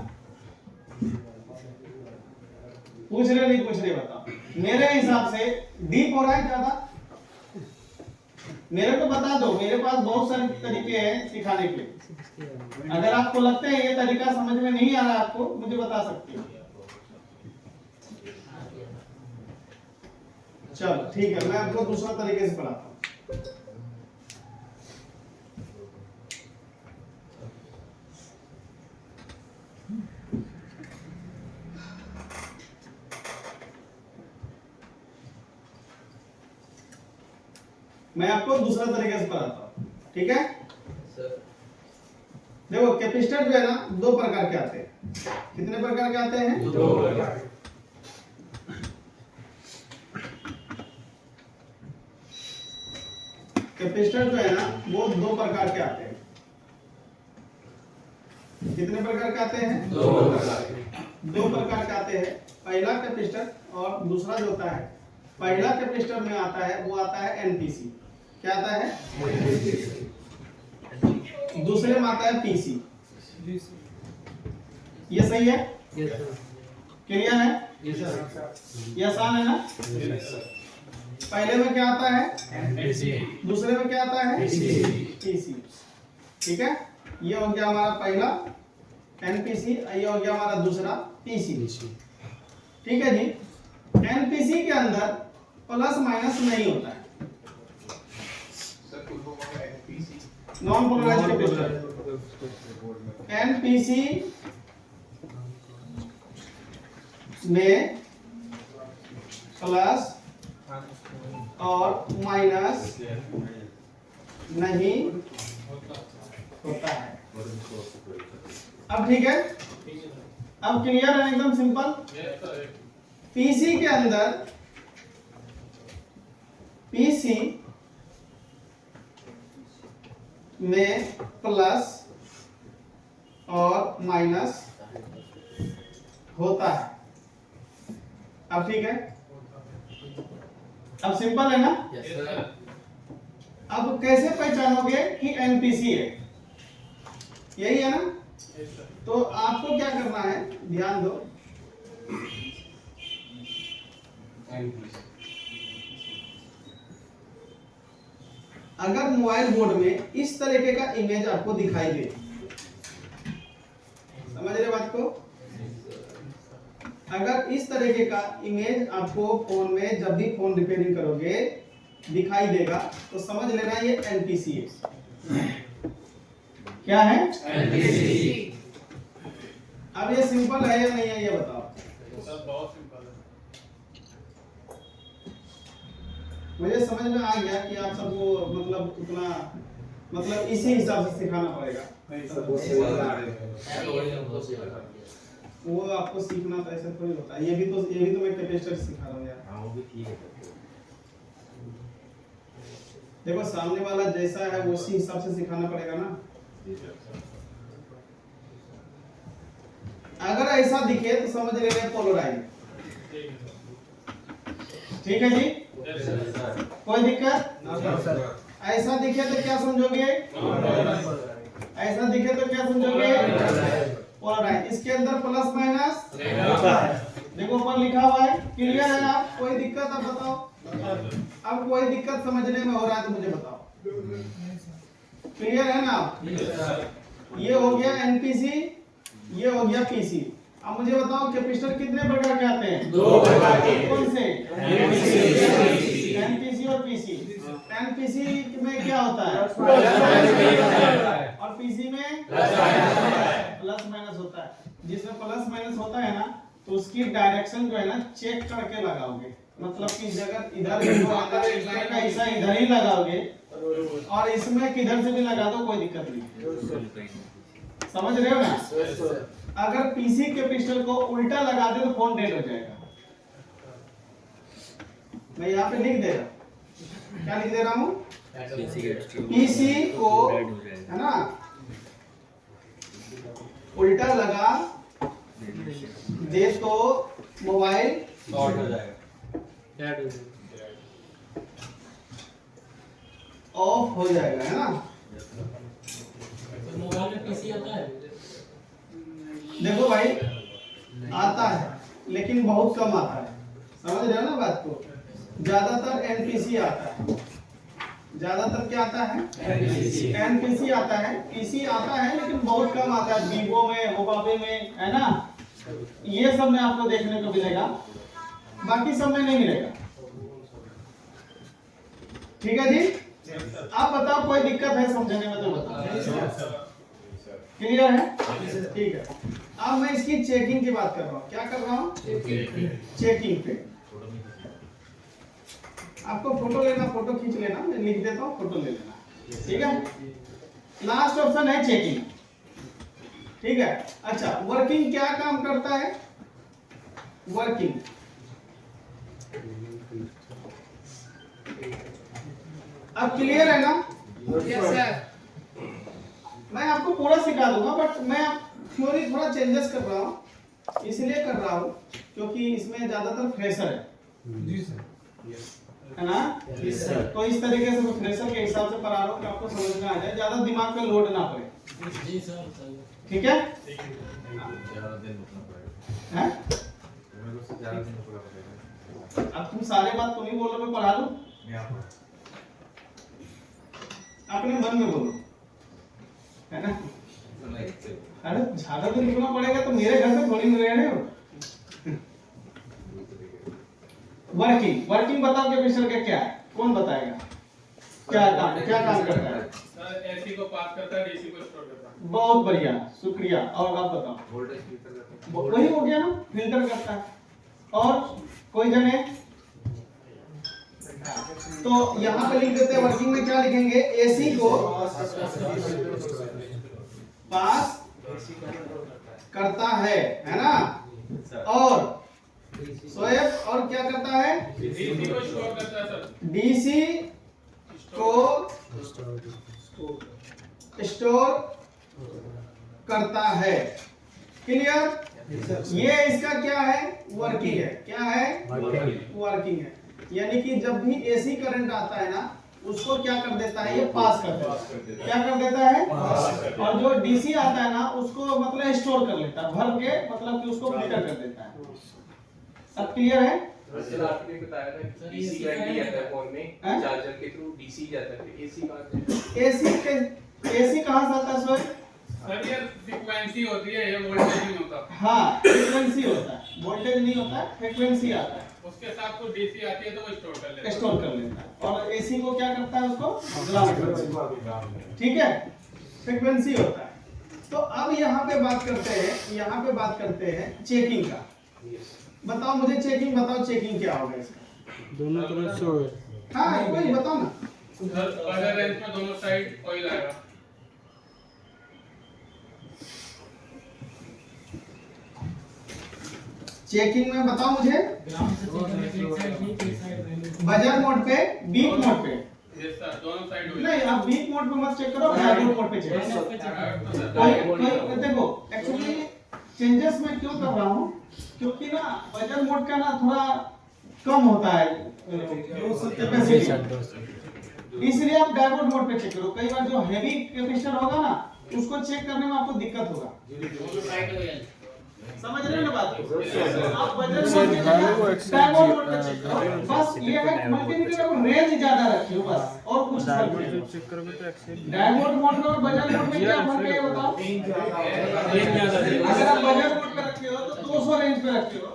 पूछ रहे नहीं पूछ रहे बताओ। मेरे हिसाब से डीप हो रहा है ज्यादा? मेरे को बता दो, मेरे पास बहुत सारे तरीके हैं सिखाने के। अगर आपको लगता है ये तरीका समझ में नहीं आ रहा आपको, मुझे बता सकते हो। चलो ठीक है, मैं आपको दूसरा तरीके से पढ़ाता हूँ। मैं आपको दूसरा तरीके से पढ़ाता हूँ, ठीक है? देखो कैपेसिटर जो है ना दो प्रकार के आते हैं। कितने प्रकार के आते हैं? दो प्रकार। कैपेसिटर जो है ना वो दो प्रकार के आते हैं। कितने प्रकार के आते हैं? दो प्रकार। दो प्रकार के आते हैं। पहला कैपेसिटर और दूसरा जो होता है, पहला कैपेसिटर में आता है वो आता है एनपीसी। क्या आता है? दूसरे में आता है पीसी। ये सही है? Yes sir. क्लियर है? Yes sir. ये आसान है ना? पहले में क्या आता है? दूसरे में क्या आता है? पीसी। ठीक है, ये हो गया हमारा पहला एनपीसी, ये हो गया हमारा दूसरा पीसी। ठीक है जी। एनपीसी के अंदर प्लस माइनस नहीं होता है। नॉन पोलराइज्ड कैपेसिटर एनपीसी में प्लस और माइनस नहीं होता है। अब ठीक है, अब क्लियर है एकदम सिंपल। पीसी के अंदर पीसी में प्लस और माइनस होता है। अब ठीक है, अब सिंपल है ना? अब कैसे पहचानोगे कि एनपीसी है? यही है ना? तो आपको क्या करना है, ध्यान दो। अगर मोबाइल बोर्ड में इस तरीके का इमेज आपको दिखाई दे, समझ रहे बात को? अगर इस तरीके का इमेज आपको फोन में जब भी फोन रिपेयरिंग करोगे दिखाई देगा तो समझ लेना ये एनपीसी है। क्या है? एनपीसी। अब ये सिंपल है या नहीं है ये बताओ। बहुत सिंपल है। मुझे समझ में आ गया कि आप सबको मतलब उतना मतलब इसी हिसाब से सिखाना पड़ेगा। नहीं सर, वो आपको सीखना था, ऐसा थोड़ी होता है। ये भी तो मैं कैपेसिटर सिखा रहा हूँ यार। हाँ वो भी ठीक है। देखो सामने वाला जैसा है उसी हिसाब से सिखाना पड़ेगा ना। अगर ऐसा दिखे तो समझ ले रहे पोलराइज। ठीक है जी, कोई दिक्कत? ऐसा दिखे तो क्या समझोगे? ऐसा दिखे तो क्या समझोगे? पोलराइज। इसके अंदर प्लस माइनस देखो ऊपर लिखा हुआ है। क्लियर है आप? कोई दिक्कत आप बताओ। अब कोई दिक्कत समझने में हो रहा है तो मुझे बताओ। क्लियर है ना आप? ये हो गया एनपीसी, ये हो गया पीसी। अब मुझे बताओ कैपेसिटर कितने प्रकार के आते हैं? 2 प्रकार के। कौन से? एनपीसी और पीसी। एनपीसी में क्या होता है? और पीसी में प्लस माइनस होता है। जिसमें प्लस माइनस होता है ना तो उसकी डायरेक्शन जो है ना चेक करके लगाओगे। मतलब कि जगह इधर ऐसा इधर ही लगाओगे और इसमें किधर से भी लगा दो कोई दिक्कत नहीं। समझ रहे हो ना? अगर पीसी कैपेसिटर को उल्टा लगा दे तो फोन डेड हो जाएगा। मैं यहाँ पे लिख दे रहा हूँ। क्या लिख दे रहा हूँ? पीसी को है ना उल्टा लगा दे तो मोबाइल शॉर्ट हो जाएगा। ऑफ हो जाएगा, है ना? मोबाइल में पीसी आता है? देखो भाई आता है लेकिन बहुत कम आता है। समझ रहे हो ना बात को? ज्यादातर एनपीसी आता है। ज्यादातर क्या आता है? एनपीसी आता है। पीसी आता है लेकिन बहुत कम आता है। वीवो में, हुआवे में, है ना? ये सब में आपको देखने को मिलेगा, बाकी सब में नहीं मिलेगा। ठीक है जी? आप बताओ कोई दिक्कत है समझने में तो बताओ। क्लियर है? ठीक है। अब मैं इसकी चेकिंग की बात कर रहा हूँ। क्या कर रहा हूँ? चेकिंग पे। आपको फोटो लेना, फोटो खींच लेना, मैं लिख देता हूँ, फोटो ले लेना। ठीक है? लास्ट ऑप्शन है चेकिंग। ठीक है? अच्छा, वर्किंग क्या काम करता है? वर्किंग अब क्लियर है ना? Yes sir. मैं आपको पूरा सिखा दूंगा बट मैं थ्योरी थोड़ा चेंजेस कर रहा हूँ। इसलिए कर रहा हूँ क्योंकि इसमें ज्यादातर फ्रेशर है। जी सर। है ना? तो इस तरीके से मैं फ्रेशर के हिसाब से पढ़ा रहा हूँ कि आपको समझ में आ जाए, ज्यादा दिमाग पे लोड ना पड़े। जी सर। ठीक है? ज़्यादा दिन रुकना पड़ेगा। हैं? मेरे को ज़्यादा दिन रुकना पड़ेगा। अब तुम सारे बात तुम ही बोलो, मैं पढ़ा दूं? मैं आपको अपने मन में बोलो, है ना? अरे ज्यादा दिन रुकना पड़ेगा तो मेरे घर से थोड़ी रह रहे हो। वर्किंग, वर्किंग बताओ कैपेसिटर का क्या है? कौन बताएगा? क्या काम करता है? सर एसी को पास करता है, डीसी को स्टोर करता है। बहुत बढ़िया, शुक्रिया। और आप बताओ? वोल्टेज फिल्टर करते हैं। वही हो गया ना, फिल्टर करता है। और कोई जने तो यहाँ पे लिख देते हैं वर्किंग में क्या लिखेंगे? एसी को पास करता है ना? और सोएब और क्या करता है? डीसी को स्टोर करता है सर। डीसी को स्टोर करता है। क्लियर? ये इसका क्या है? वर्किंग है। क्या है? वर्किंग है। यानी कि जब भी एसी करंट आता है ना उसको क्या कर देता है? ये पास कर देता है। क्या कर देता है? और जो डीसी आता है ना उसको मतलब स्टोर कर लेता है, भर के मतलब कि उसको फिल्टर कर देता है। सब क्लियर है? सर आपने बताया था कि डीसी करंट ही आता है फोन में, हैं? चार्जर के थ्रू डीसी जाता है। एसी कहां से? एसी कहां से आता है सोए? सर ये फ्रीक्वेंसी होती है, ये वोल्टेज नहीं होता। हाँ, फ्रीक्वेंसी होता है, वोल्टेज नहीं होता है, फ्रीक्वेंसी आता है। उसके साथ तो डीसी आती है तो वो स्टोर कर लेता है। स्टोर कर लेता है। और एसी को क्या करता है? उसको ग्राउंड कर देता है। ठीक है? फ्रीक्वेंसी होता है। तो अब यहाँ पे बात करते हैं चेकिंग का। बताओ मुझे चेकिंग बताओ, चेकिंग क्या होगा इसका? दोनों तरफ से होए। हाँ वही बताओ ना। सर अगर रेंज में दोनों साइड ऑयल आएगा। चेकिंग में बताओ मुझे, बजर मोड पे, बीप मोड पे, यस सर, दोनों साइड हो नहीं आप बीप मोड पे मत चेक करो, डायगोनल मोड पे चेक करो। कोई देखो एक्चुअली चेंजेस मैं क्यों कर रहा हूँ, क्योंकि ना बजर मोड का ना थोड़ा कम होता है कैपेसिटी, इसलिए आप डायगोनल मोड पे चेक करो। कई बार जो हैवी कैपेसिटर होगा ना उसको चेक करने में आपको दिक्कत होगा, समझ रहे हो ना बात को? आप बजट मोड पे डायगोनल मोड पे चेक करो, बस ये है मल्टीमीटर को रेंज ज्यादा रखियो बस, और कुछ फर्क नहीं। चेक करोगे तो एक्सेल डायगोनल मोड और बजट मोड में क्या फर्क है बताओ? अगर आप बजट मोड पे रखे हो तो 200 रेंज पे रखे हो,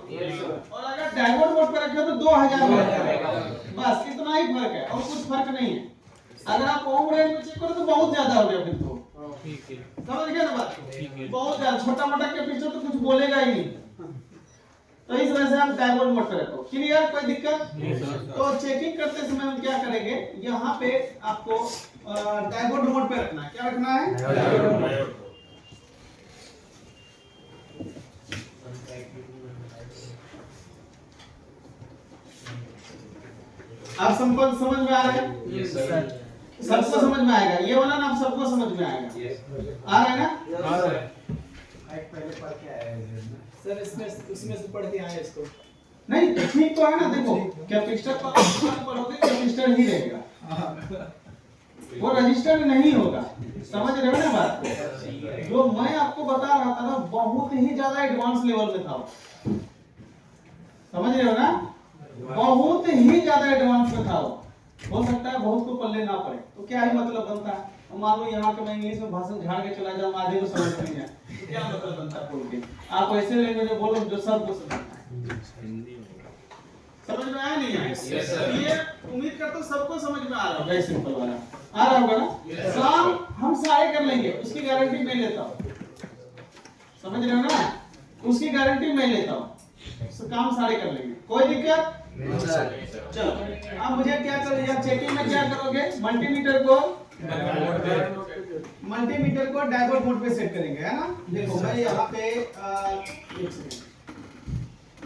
और अगर डायगोनल मोड पे रखे हो तो 2000 में रखे, बस इतना ही फर्क है और कुछ फर्क नहीं है। अगर आप ओम रेंज में चेक करो तो बहुत ज्यादा हो गया फिर तो, ठीक है, समझ गए ना बात को? बहुत ज्यादा, छोटा मोटा कैपेसिटर तो कुछ बोलेगा ही नहीं, तो इस वजह से हम डायगोनल मोड पे रखो। क्लियर, कोई दिक्कत? तो चेकिंग करते समय हम क्या करेंगे, यहाँ पे आपको डायगोनल मोड पे रखना है। क्या रखना है? आप सबको समझ में आ रहा है? यस सर, सबको समझ में आएगा, ये वाला ना आप सबको समझ में आएगा, आ रहा है ना? पहले पढ़ के आया है सर, इसमें उसमें से पढ़ के आए इसको। नहीं ठीक तो है ना, देखो कैपेसिटर को आप पढ़ोगे कैपेसिटर ही रहेगा, वो रजिस्टर नहीं होगा, समझ रहे हो ना बात को? जो मैं आपको बता रहा था ना बहुत ही ज्यादा एडवांस लेवल में था, समझ रहे हो ना? बहुत ही ज्यादा एडवांस में था, हो सकता है बहुत को पल्ले ना पड़े, तो क्या ही मतलब बनता है? मान लो यहाँ के मैं इंग्लिश में भाषण झाड़ के चला जाऊँ, आधे को समझ नहीं है, तो क्या मतलब बनता है बोल के? आप ऐसे लैंग्वेज में बोलो जो सबको समझना है। समझ में आया नहीं आया? Yes sir. ये उम्मीद करता हूँ सबको समझ में आ रहा होगा, सिंपल वाला आ रहा होगा ना? काम हम सारे कर लेंगे, उसकी गारंटी मैं लेता हूँ, समझ रहे हो ना? उसकी गारंटी मैं लेता हूँ, काम सारे कर लेंगे, कोई दिक्कत? चलो अब मुझे क्या करोगे, चेकिंग में क्या करोगे, मल्टीमीटर को डायगोनल मोड पे सेट करेंगे, है ना? देखो मैं यहाँ पे एक सेकंड,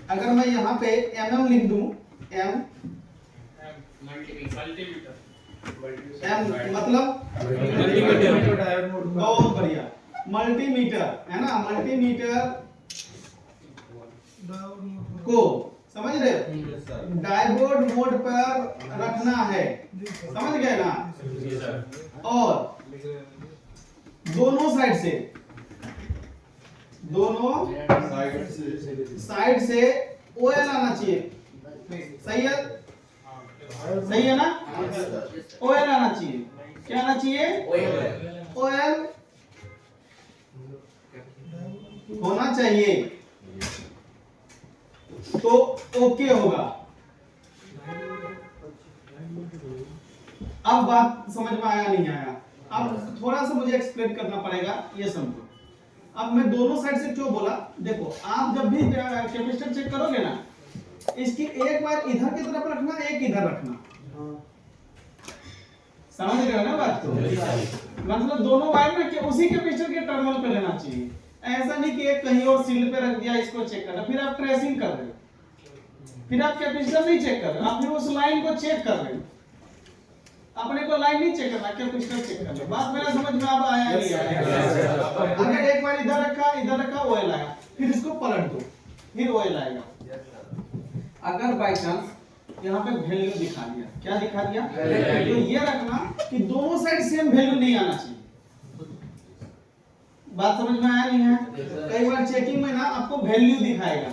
अगर मैं यहाँ पे mm लिख दूं, m मतलब बहुत बढ़िया, मल्टीमीटर है ना? मल्टीमीटर को समझ रहे हो, डायगोनल मोड पर रखना है, समझ गए ना? और दोनों साइड से ओएल आना चाहिए, सही है? सही है ना? ओएल आना चाहिए, क्या आना चाहिए? ओएल होना चाहिए, तो ओके होगा। अब बात समझ में आया नहीं आया? अब थोड़ा सा मुझे एक्सप्लेन करना पड़ेगा, ये समझो। अब मैं दोनों साइड से क्यों बोला, देखो आप जब भी कैपेसिटर चेक करोगे ना, इसकी एक बार इधर की तरफ रखना, एक इधर रखना, समझ रहे हो ना बात को? मतलब दोनों वायर ना कि उसी कैपेसिटर के टर्मिनल पे रहना चाहिए, ऐसा नहीं कि एक कहीं और सील पे रख दिया, इसको चेक करना, फिर आप ट्रेसिंग कर रहे हो, फिर आप कैपेसिटर नहीं चेक कर रहे हो, आप फिर उस लाइन को चेक कर रहे हो, अपने को लाइन नहीं चेक करना, कैपेसिटर चेक करना। बात मेरा समझ में अब आया नहीं आया? अगर एक बार इधर रखा ऑयल आया, फिर इसको पलट दो, फिर ऑयल आएगा। अगर बाय चांस यहाँ पे वैल्यू दिखा दिया, क्या दिखा दिया? तो ये रखना कि दोनों साइड सेम वैल्यू नहीं आना चाहिए। बात समझ में आया नहीं है? कई बार चेकिंग में ना आपको वैल्यू दिखाएगा,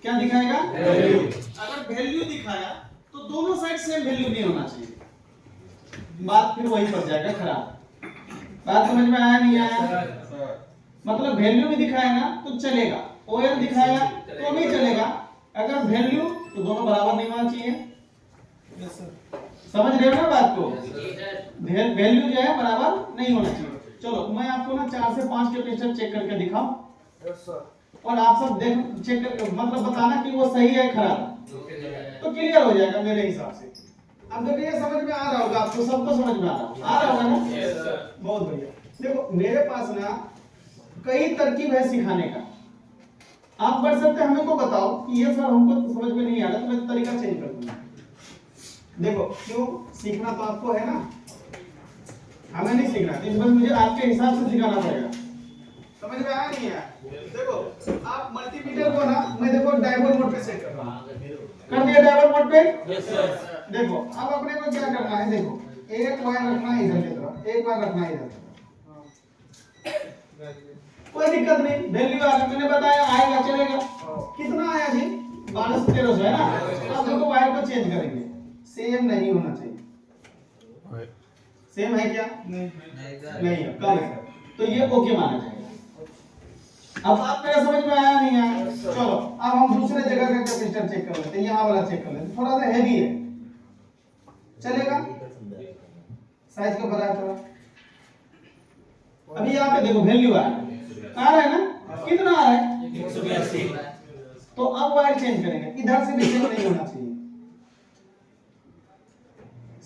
क्या दिखाएगा? अगर वैल्यू दिखाया तो दोनों साइड सेम वैल्यू नहीं होना चाहिए, बात फिर वही पड़ जाएगा खराब। बात समझ में आया नहीं आया? मतलब वैल्यू भी दिखाया ना तो चलेगा, ओएल दिखाया तो नहीं चलेगा, अगर वैल्यू तो दोनों बराबर नहीं होना चाहिए। समझ रहे हो ना बात को? वैल्यू जो है बराबर नहीं होना चाहिए। चलो मैं आपको ना 4 से 5 कैपेसिटर चेक करके दिखाऊं, और आप सब देख चेक कर, मतलब बताना कि वो सही है खराब, तो क्लियर हो जाएगा मेरे हिसाब से। अब देखिए समझ में आ रहा होगा आपको, सबको समझ में आ रहा होगा ना? बहुत बढ़िया। देखो मेरे पास ना कई तरकीब है सिखाने का, आप बढ़ सकते हैं, हमें को बताओ कि ये सर हमको तो समझ में नहीं आ रहा, तो मैं तरीका चेंज कर दूंगा। देखो क्यों, सीखना तो आपको है ना, हमें नहीं सीखना, तो इस बार मुझे आपके हिसाब से सिखाना पड़ेगा। समझ में आया नहीं आया? देखो आप मल्टीमीटर को ना, मैं देखो डायपोल मोड पे सेट कर रहा हूं, कर दिया डायपोल मोड पे। Yes sir. देखो अब अपने को क्या करना है, देखो एक वायर रखना है इधर की तरफ, एक वायर रखना है इधर की तरफ, कोई दिक्कत नहीं, वैल्यू आ गया, मैंने बताया आएगा चलेगा। कितना आया जी, 1200-1300 है ना। अब देखो वायर को चेंज करेंगे, सेम नहीं होना चाहिए, सेम है क्या? नहीं है, कम है, तो ये ओके माना जाएगा। अब आप मेरा समझ में आया नहीं आया? चलो अब हम दूसरे जगह का कैपेसिटर चेक कर लेते हैं, यहाँ वाला चेक कर लेते हैं, थोड़ा सा हैवी है, चलेगा? साइज का बड़ा है थोड़ा। अभी यहाँ पे देखो वैल्यू आ रहा है ना, कितना आ रहा है? 182। तो अब वायर चेंज करेंगे, इधर से भी सेम नहीं होना चाहिए,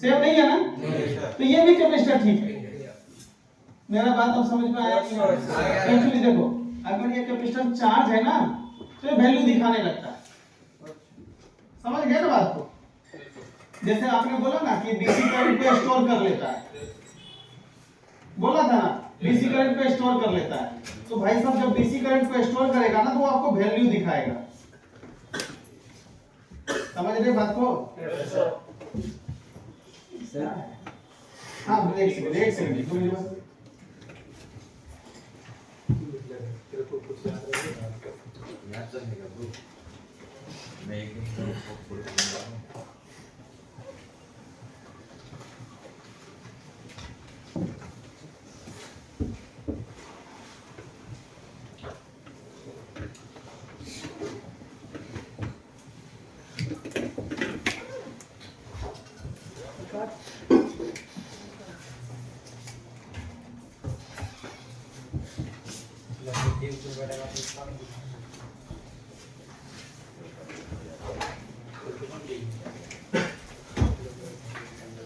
सेम नहीं है ना, तो ये भी कैपेसिटर ठीक है। मेरा बात अब समझ में आया? एक्चुअली देखो अगर ये कैपेसिटर चार्ज है ना, तो ये वैल्यू दिखाने लगता है, समझ गए ना बात को? जैसे आपने बोला ना कि डीसी करंट को स्टोर कर लेता है, बोला था ना डीसी करंट को स्टोर कर लेता है, तो भाई साहब जब डीसी करंट को स्टोर करेगा ना, तो वो आपको वैल्यू दिखाएगा। समझ रहे बात को? हाँ एक सेकंड 2 मिनट बस। याद रखने का ब्रो, मैं एक दिन फॉलो करूंगा।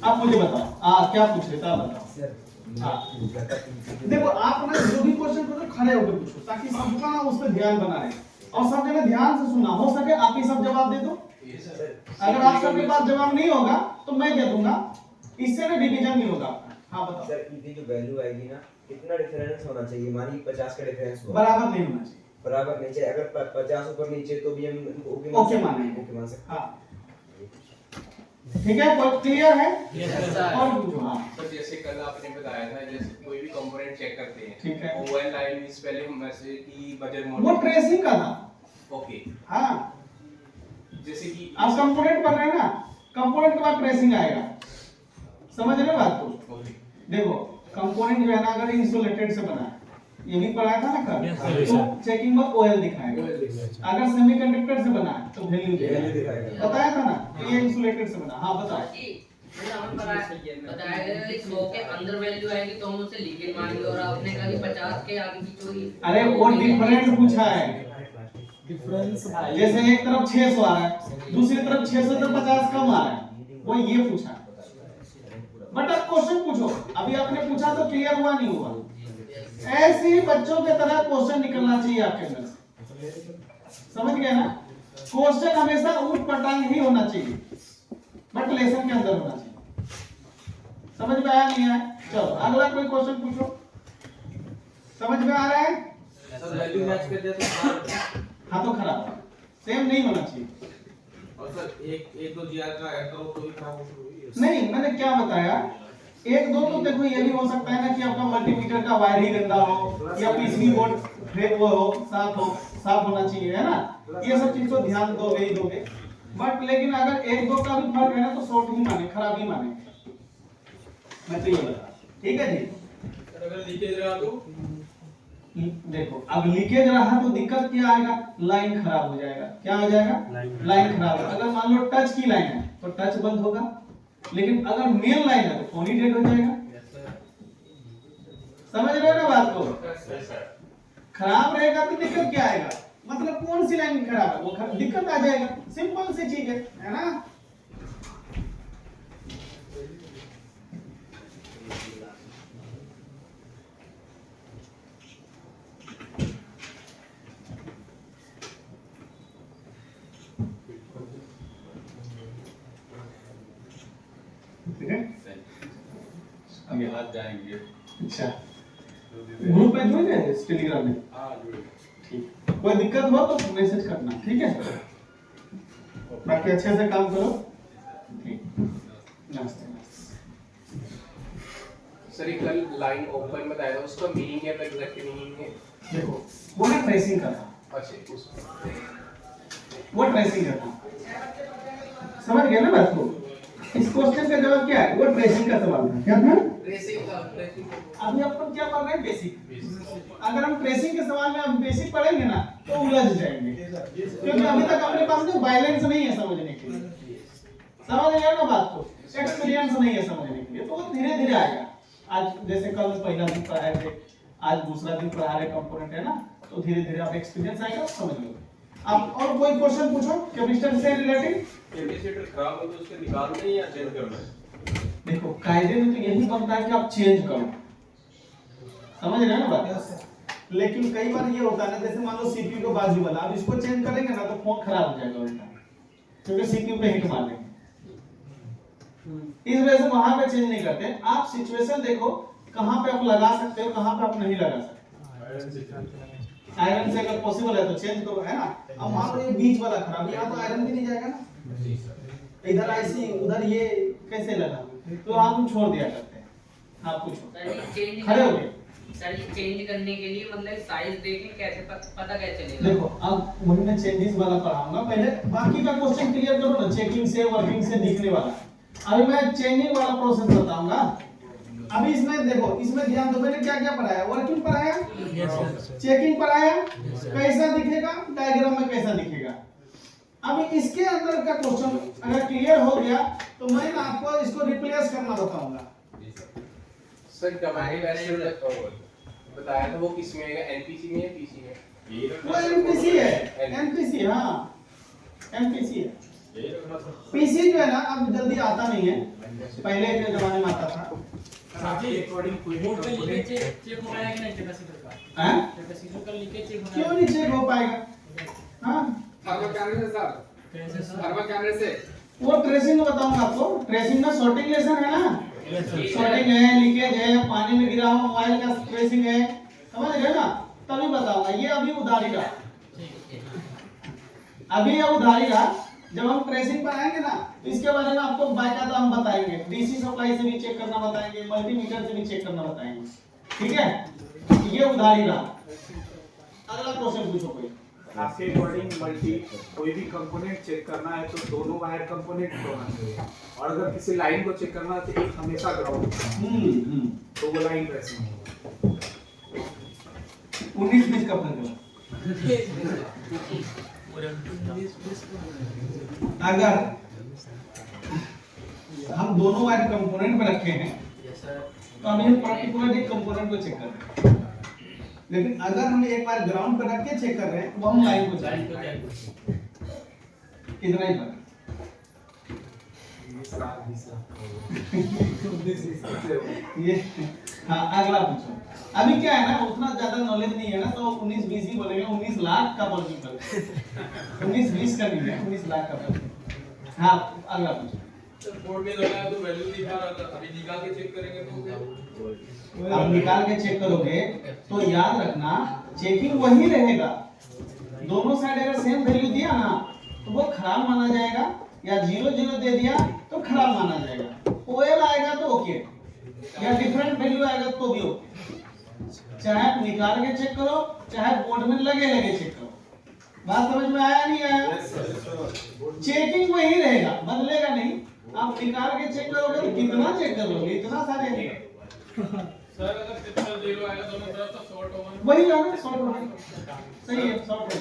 आप मुझे बताओ क्या पूछ रहे थे, आप बताओ। देखो आप ना जो भी क्वेश्चन पूछो खड़े होकर पूछो, ताकि सबका ना उस पर ध्यान बना रहे और सब जने ध्यान से सुनना, हो सके आप ही सब जवाब दे दो। अगर आप सबके पास जवाब नहीं होगा तो मैं दे दूंगा, इससे ना डिवीजन नहीं होगा। हाँ बताओ सर, इसकी जो वैल्यू आएगी ना, कितना डिफरेंस होना चाहिए? मानिए 50 का डिफरेंस हुआ, बराबर नहीं होना चाहिए, बराबर नहीं चाहिए। अगर 50 ऊपर नीचे तो भी हम ओके मानेंगे, ओके मान सकते हैं। हाँ ठीक है, कोई क्लियर है? और पूछो। हाँ सर जैसे कल आपने बताया था, जैसे कोई भी कंपोनेंट चेक करते हैं, ठीक है, ओएल लाइन इस पहले हम ऐसे की बजट वो मॉडल ट्रेसिंग का था। ओके, हाँ जैसे कि आप कंपोनेंट पढ़ रहे हैं ना, कंपोनेंट के बाद ट्रेसिंग आएगा, समझ रहे बात को? ओके देखो कंपोनेंट जो है ना, अगर इंसुलेटेड से बना है, ये भी पढ़ाया था ना कल, Yes, sir. तो चेकिंग में ओएल दिखाएगा। अगर सेमीकंडक्टर से बना है तो वैल्यू दिखाएगा, बताया था ना कि ये इंसुलेटेड से बना। हाँ बताओ। बताया गया कि 100 के अंदर वैल्यू आएगी तो हम उसे लीकेज मानेंगे, और आपने कहा कि 50 के आगे की चोरी। अरे वो डिफरेंट पूछा है, डिफरेंस जैसे एक तरफ 600 आ रहा है, दूसरी तरफ 600 से 50 कम आ रहा है, वो ये पूछा। बट अब क्वेश्चन पूछो, अभी आपने पूछा तो क्लियर हुआ नहीं हुआ? ऐसे ही बच्चों के तरह क्वेश्चन निकलना चाहिए आपके अंदर से, समझ गए ना? क्वेश्चन हमेशा ऊट पटांग ही होना चाहिए, बट लेसन के अंदर होना चाहिए। समझ में आया नहीं आया? चलो अगला कोई क्वेश्चन पूछो, समझ में आ रहा है? सर वैल्यू मैच कर दिया तो हाँ तो खराब है, सेम नहीं होना चाहिए। और सर एक दो जीआर का ऐड करो तो भी खराब हो सकती है। नहीं मैंने क्या बताया, एक दो तो देखो ये भी हो सकता है ना कि आपका मल्टीमीटर का वायर ही गंदा हो, या पीसीबी बोर्ड फ्रेम वो हो, साफ होना चाहिए, है ना? ये सब चीज तो ध्यान दोगे ही दोगे, बट लेकिन अगर एक दो का भी फर्क है ना, तो शॉर्ट ही माने, खराब ही माने, मैं तो ये बता। ठीक है जी? सर अगर लीकेज रहा तो देखो अब लीकेज रहा तो दिक्कत क्या आएगा, लाइन खराब हो जाएगा। क्या हो जाएगा? लाइन खराब। अगर मान लो टच की लाइन है तो टच बंद होगा, लेकिन अगर मेन लाइन है तो फोन ही डेड हो जाएगा। समझ रहे हो ना बात को? खराब रहेगा तो दिक्कत क्या आएगा, मतलब कौन सी लाइन खराब है वो दिक्कत आ जाएगा, सिंपल सी चीज है ना? जाएंगे। अच्छा, ग्रुप में जुड़ गए टेलीग्राम में? हाँ जुड़े। ठीक, कोई दिक्कत हो तो मैसेज करना, ठीक है? बाकी अच्छे से काम करो। ठीक, नमस्ते। सर एक कल लाइन ओपन बताया था, उसका मीनिंग है, एग्जैक्ट मीनिंग है। देखो वो ना ट्रेसिंग करना, अच्छा उसका वो ट्रेसिंग करना, समझ गए ना बात को? इस क्वेश्चन का जवाब क्या है? वो ट्रेसिंग का सवाल था। क्या था? ट्रेसिंग का अभी अपन क्या पढ़ रहे हैं? बेसिक। अगर हम ट्रेसिंग के सवाल में हम बेसिक पढ़ेंगे ना तो उलझ जाएंगे, क्योंकि अभी तक अपने पास में बैलेंस नहीं है समझने के लिए। समझ गए ना बात को? एक्सपीरियंस नहीं है समझने के लिए, तो वो धीरे धीरे आएगा। आज जैसे कल पहला दिन पढ़ाए थे, आज दूसरा दिन पढ़ा रहे कंपोनेंट है ना, तो धीरे धीरे आप एक्सपीरियंस आएगा, समझ लो। आप और कोई क्वेश्चन पूछो केमिस्ट्री से रिलेटेड। कैपेसिटर खराब हो तो उसको निकालना है या चेंज करना है? देखो कायदे में तो यही बनता है कि आप चेंज करो, समझ रहे हैं ना बात? लेकिन कई बार ये होता है ना, जैसे मान लो सीपीयू को बाजू वाला, अब इसको चेंज करेंगे ना तो फोन खराब हो जाएगा उल्टा, क्योंकि सीपीयू पे हिट मार देंगे। इस वजह से वहां पे चेंज नहीं करते। आप सिचुएशन देखो कहां पे आप लगा सकते हो, कहां पे आप नहीं लगा सकते। आयरन से अगर पॉसिबल है तो चेंज करो, है ना? अब मान लो ये बीच वाला खराब, यहाँ तो आयरन भी नहीं जाएगा ना, इधर आईसी उधर ये कैसे लगा, तो आप हम छोड़ दिया करते हैं। हाँ पूछो, खड़े हो गए। सर ये चेंज करने के लिए मतलब साइज देखें कैसे पता कैसे चलेगा? देखो अब वही मैं चेंजेस वाला पढ़ाऊंगा, पहले बाकी का क्वेश्चन क्लियर करो ना, चेकिंग से वर्किंग से दिखने वाला। अभी मैं चेंजिंग वाला प्रोसेस बताऊंगा। अभी इसमें देखो, इसमें ध्यान दो, मैंने क्या क्या पढ़ाया? वर्किंग पढ़ाया, चेकिंग पढ़ाया, कैसा दिखेगा, डायग्राम में कैसा दिखेगा। अभी इसके अंदर का क्वेश्चन अगर क्लियर हो गया तो मैं ना आपको इसको रिप्लेस करना बताऊंगा। सर डोमेन वेक्टर बताया था, वो किस में आएगा? एनपीसी में या पीसी में? वो एमपीसी है, एमपीसी, हाँ एमपीसी है। पीसी जो है ना अब जल्दी आता नहीं है, पहले के जमाने में आता था। क्यों नहीं चेक हो पाएगा? हाँ थर्मल कैमरे से सर, थर्मल कैमरे से वो ट्रेसिंग में बताऊंगा आपको। ट्रेसिंग में सॉर्टिंग लेसन है ना, सॉर्टिंग है, लीकेज है, पानी में गिरा हुआ मोबाइल का ट्रेसिंग है, समझ गए ना? तभी बताऊंगा। ये अभी उधारी का, अभी ये उधारी का। जब हम ट्रेसिंग पर आएंगे ना तो इसके बारे में आपको बाकायदा हम बताएंगे, डीसी सप्लाई से भी चेक करना बताएंगे, मल्टीमीटर से भी चेक करना बताएंगे, ठीक है? ये उधारी रहा। अगला क्वेश्चन पूछो कोई। आपके अकॉर्डिंग मल्टी कोई भी कंपोनेंट चेक करना है तो दोनों वायर कंपोनेंट होना चाहिए, और अगर किसी लाइन को चेक करना है तो एक हमेशा ग्राउंड, तो वो लाइन ट्रेसिंग होगा। 19-20 का फर्क है। अगर हम दोनों वायर कंपोनेंट में रखे हैं तो हम ये पर्टिकुलर एक कंपोनेंट को चेक कर रहे हैं, लेकिन अगर हम एक बार ग्राउंड पर रख के चेक कर रहे हैं तो हम लाइन को चेक कर रहे हैं। इतना ही फर्क। ये हाँ अगला पूछो। अभी क्या है ना, उतना ज्यादा नॉलेज नहीं है ना, तो 19-20 ही बोलेंगे। 19 लाख का पॉलिटिकल 19-20 का नहीं है, 19 लाख का पॉलिटिकल। हाँ अगला पूछो। सर बोर्ड में लगाया तो वैल्यू दिखा रहा था, अभी निकाल के चेक करेंगे तो आप निकाल के चेक करोगे तो याद रखना चेकिंग वही रहेगा। दोनों साइड अगर सेम वैल्यू दिया ना तो वो खराब माना जाएगा, या 0-0 दे दिया तो खराब माना जाएगा। ओएल आएगा तो ओके, या डिफरेंट वैल्यू आएगा तो भी ओके। चाहे आप निकाल के चेक करो, चाहे बोर्ड में लगे चेक करो। बात समझ में आया नहीं आया? चेकिंग वही रहेगा, बदलेगा नहीं। आप निकाल के चेक करोगे तो कितना चेक करोगे? इतना सारे नहीं। सर अगर कितना 0 आएगा दोनों तरफ तो शॉर्ट होगा, वही है शॉर्ट होगा, सही है, शॉर्ट है,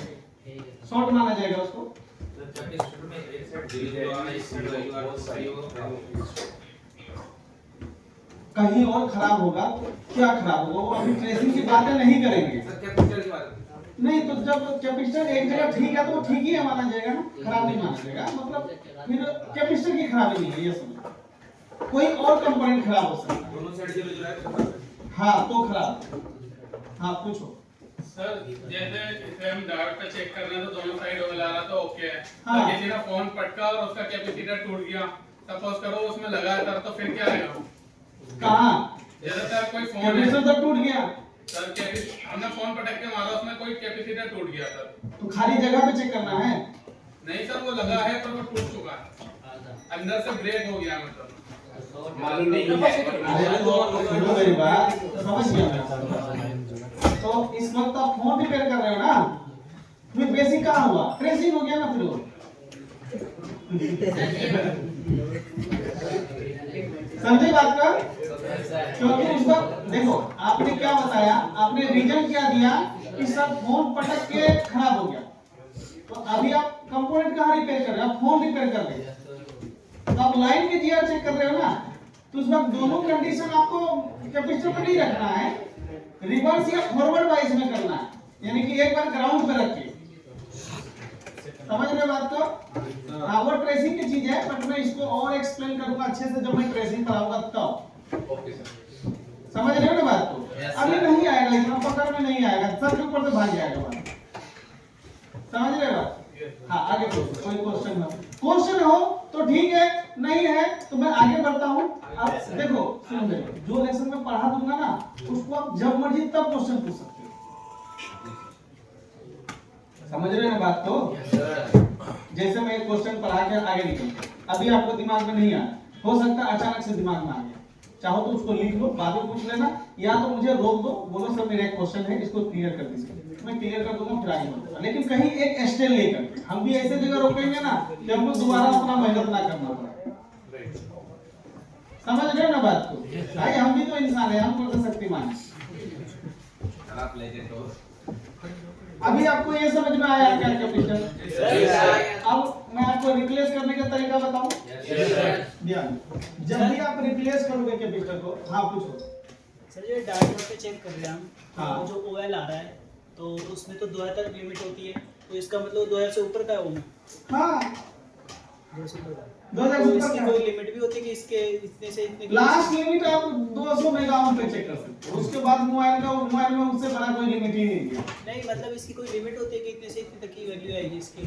शॉर्ट माना जाएगा उसको। कहीं और खराब होगा तो क्या खराब होगा, वो अभी ट्रेसिंग की बातें नहीं करेंगे। नहीं तो जब कैपेसिटर एक जगह ठीक है तो वो ठीक ही है माना जाएगा ना, खराब नहीं माना जाएगा। मतलब फिर कैपेसिटर की खराबी नहीं है, ये समझो। कोई और कंपोनेंट खराब हो सकता है, दोनों साइड 0 हाँ तो खराब। हाँ पूछो। सर जैसे इसे हम डायोड का चेक कर रहे हैं तो दोनों साइड ओवल आ रहा तो ओके है। हाँ। किसी ने फोन पटका और उसका कैपेसिटर टूट गया, सपोज करो उसमें लगा था तो फिर क्या आएगा? कहाँ जैसे सर कोई फोन है कैपेसिटर तो टूट गया, सर हमने फोन पटक के मारा, उसमें कोई कैपेसिटर टूट गया सर। तो खाली जगह पे चेक करना है। नहीं सर वो लगा है पर वो टूट चुका है, अंदर से ब्रेक हो गया मतलब। मालूम नहीं है अरे तो सुनो मेरी बात, समझ गया मैं। तो इस वक्त आप फोन रिपेयर कर रहे हो ना, फिर बेसिक कहाँ हुआ, ट्रेसिंग हो गया ना फिर वो। समझे बात का? क्योंकि उस वक्त देखो आपने क्या बताया, आपने रीजन क्या दिया कि सब फोन पटक के खराब हो गया। तो अभी आप कंपोनेंट कहाँ रिपेयर कर रहे हो, आप फोन रिपेयर कर रहे हो, तो आप लाइन के जीआर चेक कर रहे हो ना, तो उस वक्त दोनों कंडीशन आपको कैपेसिटर पर नहीं रखना है, रिवर्स या फॉरवर्ड वाइज में करना है, यानी कि एक बार ग्राउंड पे रखिए। समझ रहे बात को? हाँ वो ट्रेसिंग की चीज है, बट मैं इसको और एक्सप्लेन करूंगा अच्छे से जब मैं ट्रेसिंग कराऊंगा तब। Okay sir. समझ रहे हो ना बात को? अभी नहीं आएगा, इतना पकड़ में नहीं आएगा, सर के ऊपर से भाग जाएगा बात। समझ रहे हो बात? हाँ आगे कोई क्वेश्चन हो? क्वेश्चन हो तो ठीक है, नहीं है तो मैं आगे बढ़ता हूँ। आप देखो सुन लो, जो लेसन में पढ़ा दूंगा ना उसको आप जब मर्जी तब क्वेश्चन पूछ सकते हो। समझ रहे हो ना बात को? जैसे मैं एक क्वेश्चन पढ़ा के आगे निकल, अभी आपको दिमाग में नहीं आया, हो सकता है अचानक से दिमाग में आ गया, चाहो तो उसको लिख लो, बाद में पूछ लेना, या तो मुझे रोक दो, बोलो सर मेरा एक क्वेश्चन है इसको क्लियर कर दीजिए, मैं क्लियर कर दूंगा, फिर आगे बढ़ूंगा। लेकिन कहीं एक स्टेप लेकर हम भी ऐसे जगह रोकेंगे ना कि हमको दोबारा अपना मेहनत ना करना पड़े। समझ रहे हो ना बात को? भाई हम भी तो इंसान है, हम तो शक्तिमान है। आप लेते तो अभी आपको ये समझ में आया क्या कैपेसिटर? अब मैं आपको रिप्लेस करने का तरीका बताऊं? ध्यान, जब भी आप रिप्लेस करोगे कैपेसिटर को, हाँ पूछो सर। जो डायोड पे चेक कर रहे हैं हम, हाँ। जो ओएल आ रहा है तो उसमें तो 2000 तक लिमिट होती है, तो इसका मतलब 2000 से ऊपर का होगा। हाँ 2000 से ऊपर का। 2000 तो से इसकी ऊपर कोई लिमिट भी होती है कि इसके इतने से इतने की? लास्ट लिमिट आप 200 मेगाओम पे चेक कर सकते हो, उसके बाद मोबाइल में उससे बड़ा कोई लिमिट ही नहीं है। नहीं मतलब इसकी कोई लिमिट होती है कि इतने से इतने तक की वैल्यू आएगी इसकी?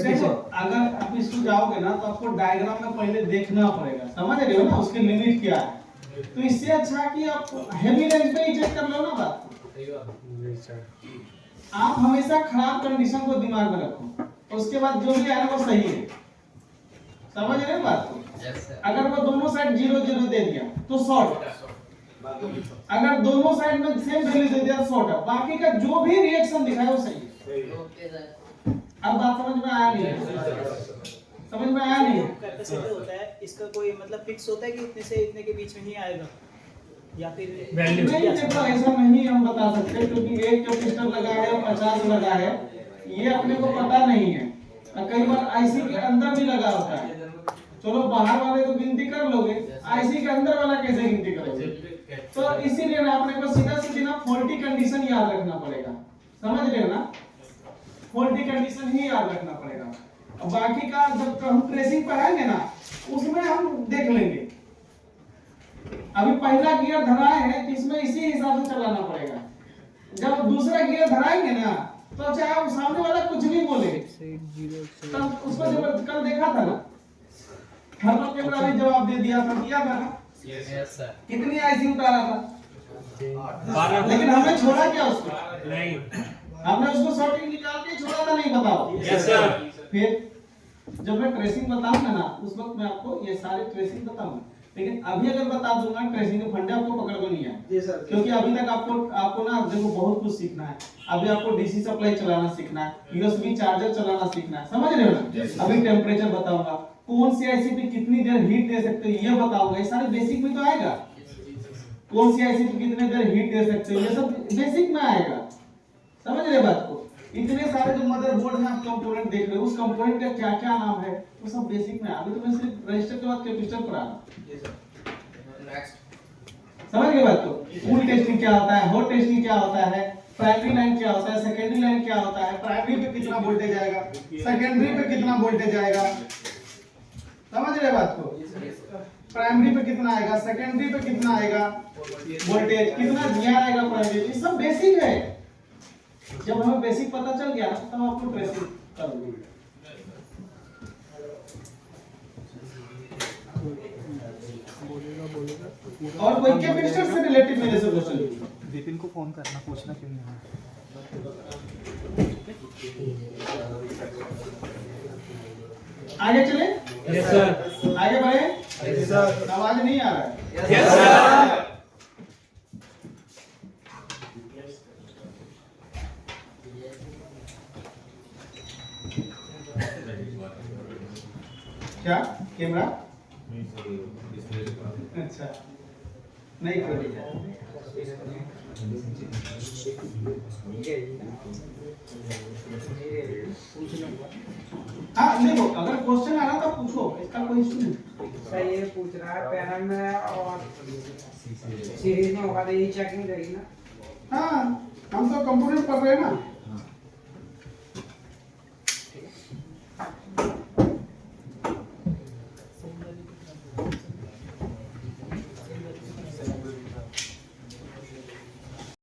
देखो अगर आप इसको जाओगे ना तो आपको डायग्राम में पहले देखना पड़ेगा, समझ रहे हो ना उसकी लिमिट क्या है। तो इससे अच्छा कि आप हेवी रेंज पे ही चेक कर लो ना बात। आप हमेशा खराब कंडीशन को दिमाग में रखो, उसके बाद जो भी आए ना वो सही है। समझ रहे हो बात को? अगर वो दोनों साइड 0 0 दे दिया तो शॉर्ट, अगर दोनों साइड में सेम वैल्यू दे दिया शॉर्ट है, बाकी का जो भी रिएक्शन दिखाया वो सही है। Okay sir. अब बात समझ में आया नहीं है? समझ में आया नहीं है? कैपेसिटर होता है इसका कोई मतलब फिक्स होता है कि इतने से इतने के बीच में ही आएगा, या फिर नहीं देखो ऐसा नहीं हम बता सकते, क्योंकि एक कैपेसिटर लगा है 50 लगा है, ये अपने को पता नहीं है। कई बार आईसी के अंदर भी लगा होता है, चलो बाहर वाले तो गिनती कर लोगे, आईसी के अंदर वाला कैसे गिनती करोगे? तो इसीलिए ना अपने को सीधा सीधा फॉल्टी कंडीशन याद रखना पड़ेगा। समझ रहे हो ना? फॉल्टी कंडीशन ही याद रखना पड़ेगा। अब बाकी का जब हम ट्रेसिंग पढ़ाएंगे ना उसमें हम देख लेंगे। अभी पहला गियर धराए है तो इसमें इसी हिसाब से चलाना पड़ेगा। जब दूसरा गियर धराएंगे ना तो चाहे आप सामने वाला कुछ भी बोले, तब उसको जब कल देखा था ना थर्मल कैमरा भी जवाब दे दिया था ना? Yes sir. कितनी आईसी उतारा था? लेकिन हमने छोड़ा क्या उसको? नहीं, हमने उसको शॉर्टिंग निकाल के छोड़ा था, नहीं बताओ? Yes sir. फिर जब मैं ट्रेसिंग बताऊंगा ना उस वक्त मैं आपको ये सारे ट्रेसिंग बताऊंगा, लेकिन अभी अगर बता दूंगा ट्रेसिंग के फंडे आपको पकड़ में नहीं आए। जी सर। क्योंकि अभी तक आपको ना देखो बहुत कुछ सीखना है। अभी आपको डीसी सप्लाई चलाना सीखना है, यूएसबी चार्जर चलाना सीखना है, समझ रहे हो ना? अभी टेम्परेचर बताऊंगा, कौन सी आईसी पे कितनी देर हीट दे सकते हो ये बताऊंगा, ये सारे बेसिक में तो आएगा। कौन सी आईसी पे कितने देर हीट दे सकते हो ये सब बेसिक में आएगा। समझ रहे बात को? इतने सारे जो मदरबोर्ड में आप कंपोनेंट देख रहे हो उस कंपोनेंट का क्या क्या नाम है वो सब बेसिक में। अभी तो मैं सिर्फ रजिस्टर के बाद कैपेसिटर पर आ रहा हूं। नेक्स्ट समझ गए बात को? कूल टेस्टिंग क्या होता है, हॉट टेस्टिंग क्या होता है, प्राइमरी लाइन क्या होता है, सेकेंडरी लाइन क्या होता है, प्राइमरी पे कितना वोल्टेज आएगा, सेकेंडरी पे कितना वोल्टेज आएगा। समझ रहे बात को? प्राइमरी पे कितना आएगा, सेकेंडरी पे कितना आएगा वोल्टेज, कितना जीआर आएगा प्राइमरी, ये सब बेसिक है। जब हमें बेसिक पता चल गया तब आपको ट्रेसिंग करोगे। और कोई कैपेसिटर से रिलेटेड मेरे से क्वेश्चन विपिन को फोन करना पूछना क्यों नहीं है। आगे चले। Yes sir. आगे बढ़े। Yes sir. आवाज नहीं आ रहा है। Yes sir. क्या कैमरा अच्छा नहीं खोल दिया। हाँ देखो अगर क्वेश्चन आ रहा तो पूछो, इसका कोई इशू नहीं। सर ये पूछ रहा है पैनल में और सीरीज में होगा तो यही चेकिंग रहेगी ना। हाँ हम तो कंपोनेंट पढ़ रहे हैं ना।